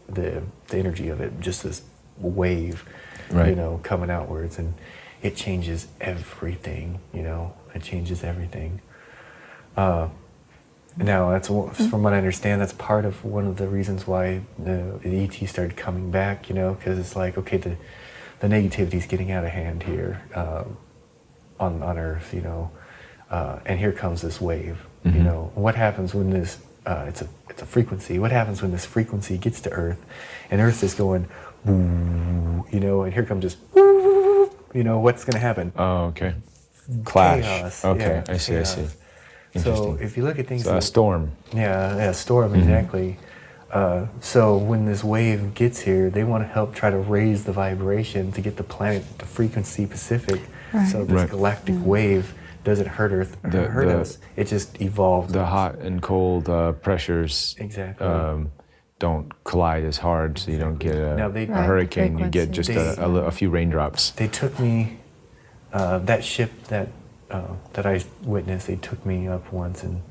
Speaker 5: energy of it, just this wave,
Speaker 4: right,
Speaker 5: you know, coming outwards, and it changes everything, you know, it changes everything. Now, that's from what I understand, that's part of one of the reasons why the ET started coming back, you know, because it's like, okay, the negativity is getting out of hand here on Earth, you know, and here comes this wave, you know. What happens when this, it's a frequency, what happens when this frequency gets to Earth, and Earth is going, you know, and here comes this, you know, what's going to happen?
Speaker 4: Oh, okay. Clash.
Speaker 5: Chaos.
Speaker 4: Okay,
Speaker 5: Yeah,
Speaker 4: I see,
Speaker 5: chaos.
Speaker 4: I see.
Speaker 5: So if you look at things
Speaker 4: So a
Speaker 5: like,
Speaker 4: storm.
Speaker 5: yeah, storm, exactly. So when this wave gets here, they want to help try to raise the vibration to get the planet, the frequency Pacific, so this galactic wave doesn't hurt Earth, hurt us. It just evolves.
Speaker 4: The hot and cold pressures don't collide as hard, so you don't get a hurricane. You get just a few raindrops.
Speaker 5: They took me, that ship that I witnessed, they took me up once, and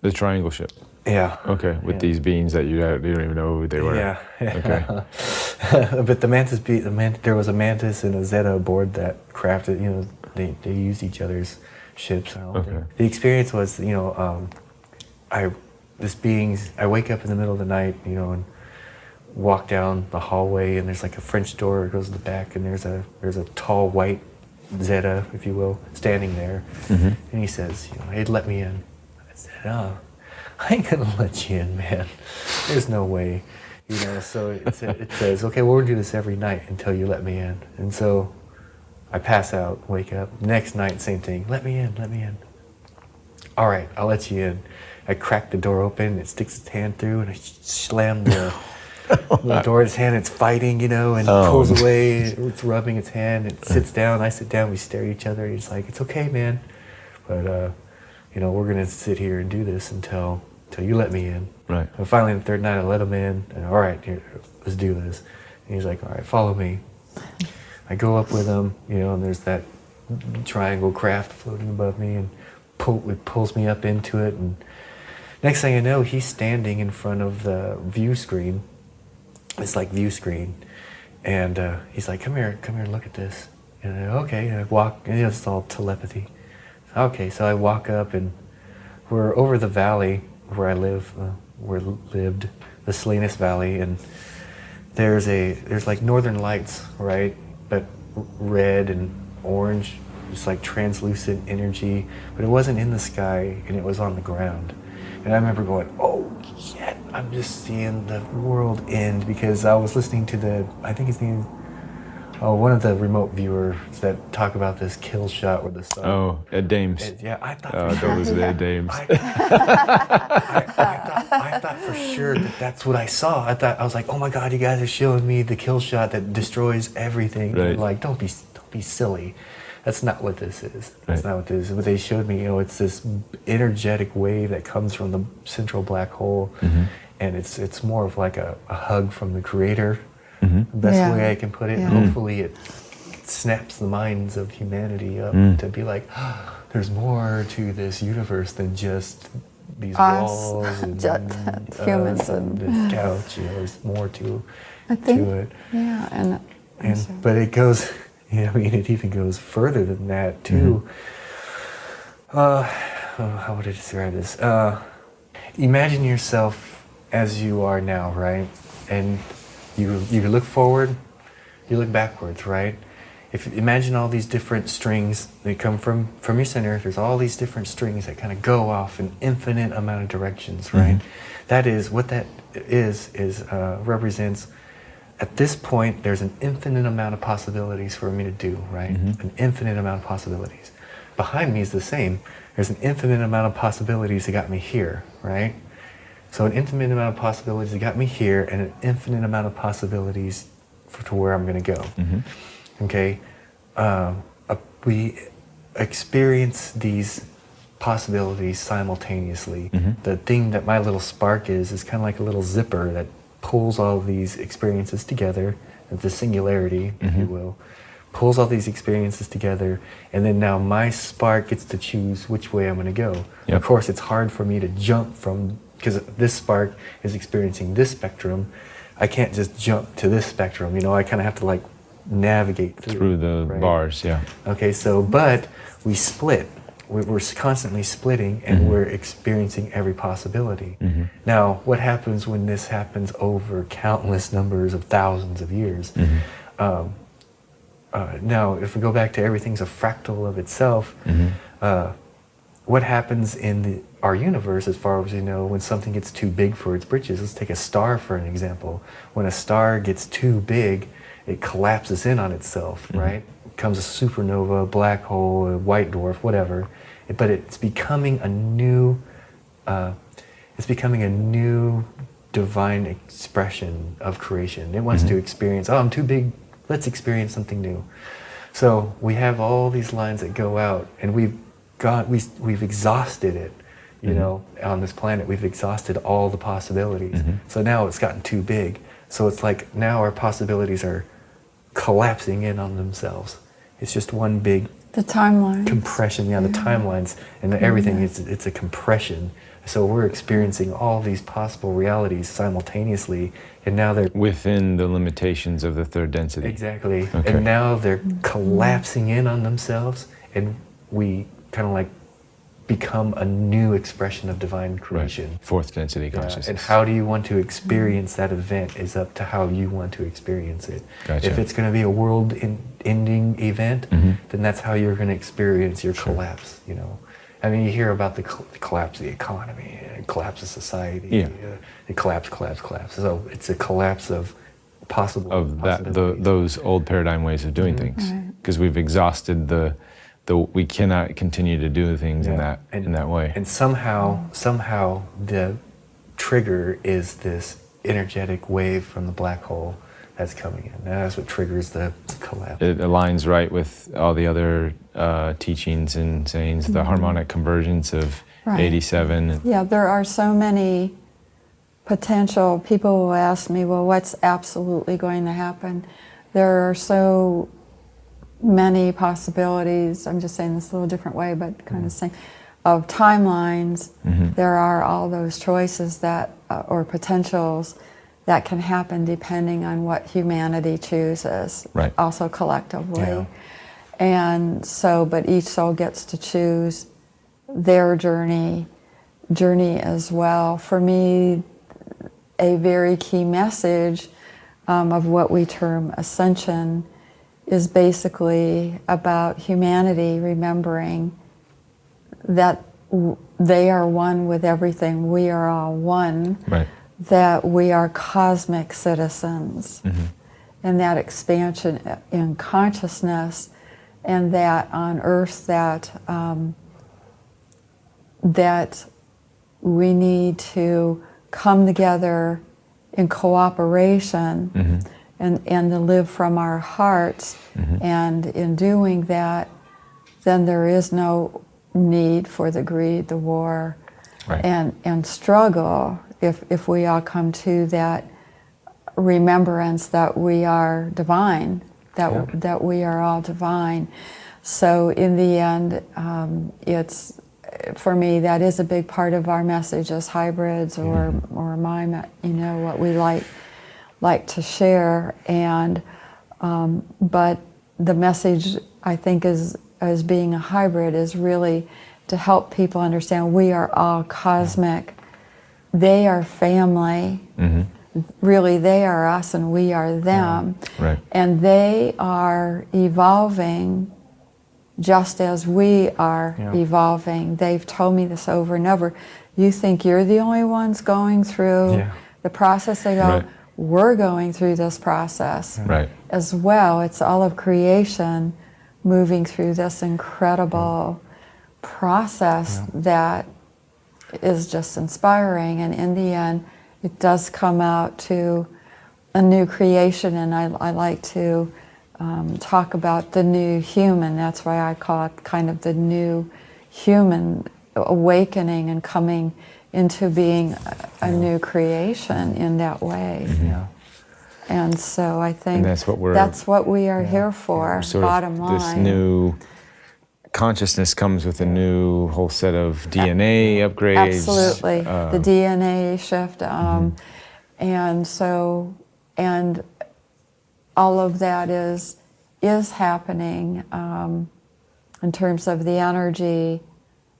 Speaker 4: the triangle ship.
Speaker 5: Yeah.
Speaker 4: Okay, with these beings that you don't even know who they were.
Speaker 5: Yeah.
Speaker 4: Okay.
Speaker 5: But the Mantis, there was a Mantis and a Zeta aboard that crafted. You know, they used each other's ships.
Speaker 4: Okay.
Speaker 5: The experience was, you know, I wake up in the middle of the night, you know, and walk down the hallway, and there's like a French door that goes to the back, and there's a tall white Zeta, if you will, standing there, and he says, you know, hey, let me in. I said, oh, I ain't gonna let you in, man. There's no way, you know. So it says, okay, well, we're gonna do this every night until you let me in. And so I pass out, wake up. Next night, same thing. Let me in, let me in. All right, I'll let you in. I crack the door open. It sticks its hand through, and I slam the door in its hand. It's fighting, you know, and pulls away. It's rubbing its hand. It sits down. I sit down. We stare at each other. He's like, "It's okay, man, but you know, we're gonna sit here and do this until you let me in."
Speaker 4: Right.
Speaker 5: And finally, the third night, I let him in. And all right, here, let's do this. And he's like, "All right, follow me." I go up with him, you know, and there's that triangle craft floating above me, and it pulls me up into it. And next thing I know, he's standing in front of the view screen. It's like view screen, and he's like, come here, look at this." And I, okay, and I walk, and it's all telepathy. Okay, so I walk up, and we're over the valley where I live, lived, the Salinas Valley, and there's like northern lights, right? But red and orange, just like translucent energy, but it wasn't in the sky, and it was on the ground. And I remember going, oh, shit, I'm just seeing the world end, because I was listening to I think his name, one of the remote viewers that talk about this kill shot where the sun.
Speaker 4: Oh, Ed Dames.
Speaker 5: Yeah, I thought
Speaker 4: those Ed Dames.
Speaker 5: I thought for sure that's what I saw. I was like, oh my God, you guys are showing me the kill shot that destroys everything.
Speaker 4: Right.
Speaker 5: And like, don't be silly. That's not what this is. That's not what this is. But they showed me, you know, it's this energetic wave that comes from the central black hole, and it's more of like a hug from the Creator. The best way I can put it. And hopefully it snaps the minds of humanity up to be like, oh, there's more to this universe than just these walls and
Speaker 3: humans
Speaker 5: and this couch. You know, there's more to it.
Speaker 3: Yeah,
Speaker 5: But it goes. Yeah, I mean, it even goes further than that too. how would I describe this? Imagine yourself as you are now, right? And you look forward, you look backwards, right? Imagine all these different strings that come from your center. There's all these different strings that kind of go off in infinite amount of directions, right? That is what that is represents. At this point, there's an infinite amount of possibilities for me to do, right? An infinite amount of possibilities. Behind me is the same. There's an infinite amount of possibilities that got me here, right? So an infinite amount of possibilities that got me here, and an infinite amount of possibilities to where I'm going to go. Okay? We experience these possibilities simultaneously. The thing that my little spark is kind of like a little zipper that pulls all these experiences together, the singularity, if you will, pulls all these experiences together, and then now my spark gets to choose which way I'm going to go. Of course, it's hard for me to jump from, because this spark is experiencing this spectrum. I can't just jump to this spectrum, you know, I kind of have to like navigate through
Speaker 4: the
Speaker 5: right?
Speaker 4: bars, yeah.
Speaker 5: Okay, so, but we split. We're constantly splitting, and we're experiencing every possibility. Now, what happens when this happens over countless numbers of thousands of years? Now, if we go back to everything's a fractal of itself, what happens in our universe, as far as we know, when something gets too big for its britches? Let's take a star for an example. When a star gets too big, it collapses in on itself, right? It becomes a supernova, a black hole, a white dwarf, whatever. But it's becoming a new, divine expression of creation. It wants to experience, oh, I'm too big, let's experience something new. So we have all these lines that go out, and we've exhausted it, you know, on this planet. We've exhausted all the possibilities. So now it's gotten too big. So it's like now our possibilities are collapsing in on themselves. It's just one big
Speaker 3: The timeline.
Speaker 5: compression, the timelines and everything. It's a compression. So we're experiencing all these possible realities simultaneously, and now they're
Speaker 4: within the limitations of the third density.
Speaker 5: Exactly.
Speaker 4: Okay.
Speaker 5: And now they're collapsing in on themselves, and we kind of like become a new expression of divine creation.
Speaker 4: Right. Fourth density consciousness.
Speaker 5: And how do you want to experience that event is up to how you want to experience it.
Speaker 4: Gotcha.
Speaker 5: If it's going to be a world-ending event, then that's how you're going to experience your collapse, you know. I mean, you hear about the collapse of the economy, collapse of society, the collapse. So it's a collapse of possible
Speaker 4: of that those old paradigm ways of doing things, because we've exhausted the we cannot continue to do things in that way.
Speaker 5: And somehow the trigger is this energetic wave from the black hole that's coming in. And that's what triggers the collapse.
Speaker 4: It aligns right with all the other teachings and sayings, the harmonic convergence of 87.
Speaker 3: Yeah, there are so many potential. People will ask me, well, what's absolutely going to happen? There are so many possibilities. I'm just saying this a little different way, but kind of saying, of timelines. There are all those choices that, or potentials that can happen depending on what humanity chooses, also collectively.
Speaker 5: Yeah.
Speaker 3: And so, but each soul gets to choose their journey as well. For me, a very key message of what we term Ascension is basically about humanity remembering that they are one with everything. We are all one.
Speaker 4: Right.
Speaker 3: That we are cosmic citizens. And that expansion in consciousness, and that on Earth that that we need to come together in cooperation and to live from our hearts. And in doing that, then there is no need for the greed, the war, and struggle if we all come to that remembrance that we are divine, that we are all divine. So in the end, it's, for me, that is a big part of our message as hybrids, or my, you know, what we like to share. And but the message, I think, as being a hybrid, is really to help people understand we are all cosmic. They are family. Really, they are us and we are them.
Speaker 4: Right.
Speaker 3: And they are evolving just as we are evolving. They've told me this over and over. You think you're the only ones going through the process? They go, we're going through this process as well. It's all of creation moving through this incredible process that is just inspiring. And in the end, it does come out to a new creation, and I like to talk about the new human. That's why I call it kind of the new human awakening and coming into being a new creation in that way. And so I think that's what we are here for, bottom line.
Speaker 4: This new consciousness comes with a new whole set of DNA upgrades.
Speaker 3: Absolutely, the DNA shift. And so, and all of that is happening in terms of the energy,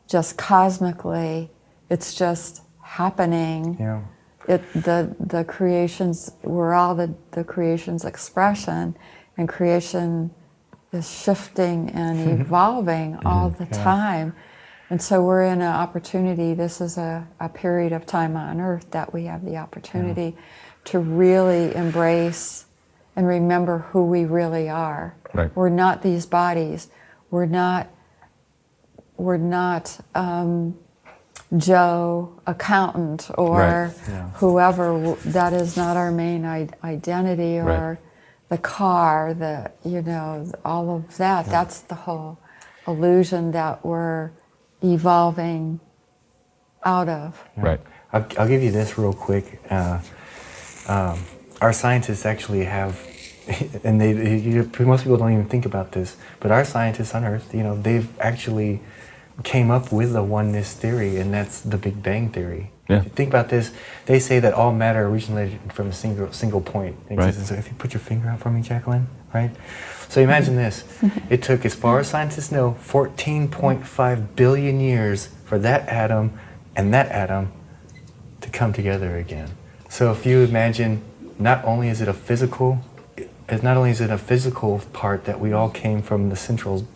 Speaker 3: just cosmically. It's just happening. The creations, we're all the creation's expression, and creation is shifting and evolving all the time. And so we're in an opportunity, this is a period of time on Earth that we have the opportunity to really embrace and remember who we really are. We're not these bodies. We're not Joe, accountant, or whoever. That is not our main identity, or the car, all of that. That's the whole illusion that we're evolving out of.
Speaker 5: I'll give you this real quick. Our scientists actually have, and most people don't even think about this, but our scientists on Earth, they've actually came up with the oneness theory, and that's the Big Bang theory. If you think about this, they say that all matter originated from a single point. So if you put your finger out for me, Jacquelin, right? So imagine this. It took, as far as scientists know, 14.5 billion years for that atom and that atom to come together again. So if you imagine, not only is it a physical part that we all came from the central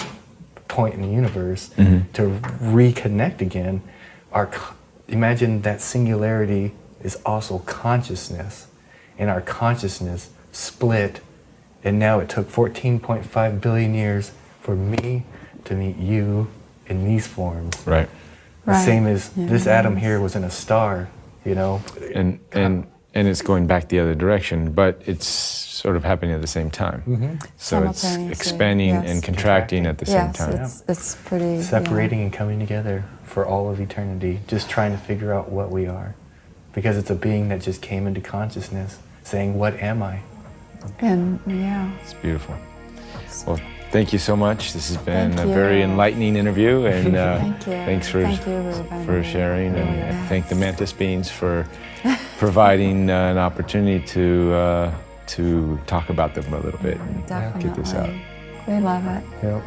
Speaker 5: point in the universe to reconnect again, imagine that singularity is also consciousness, and our consciousness split, and now it took 14.5 billion years for me to meet you in these forms. The same as this atom here was in a star,
Speaker 4: and it's going back the other direction, but it's sort of happening at the same time. So it's expanding and contracting at the same time.
Speaker 3: It's pretty
Speaker 5: separating and coming together for all of eternity, just trying to figure out what we are, because it's a being that just came into consciousness, saying, "What am I?"
Speaker 3: And
Speaker 4: it's beautiful. Well, thank you so much. This has been a very enlightening interview, and thanks for sharing, and thank the Mantis beings for providing an opportunity to talk about them a little bit and get this out.
Speaker 3: We love it.
Speaker 5: Yep.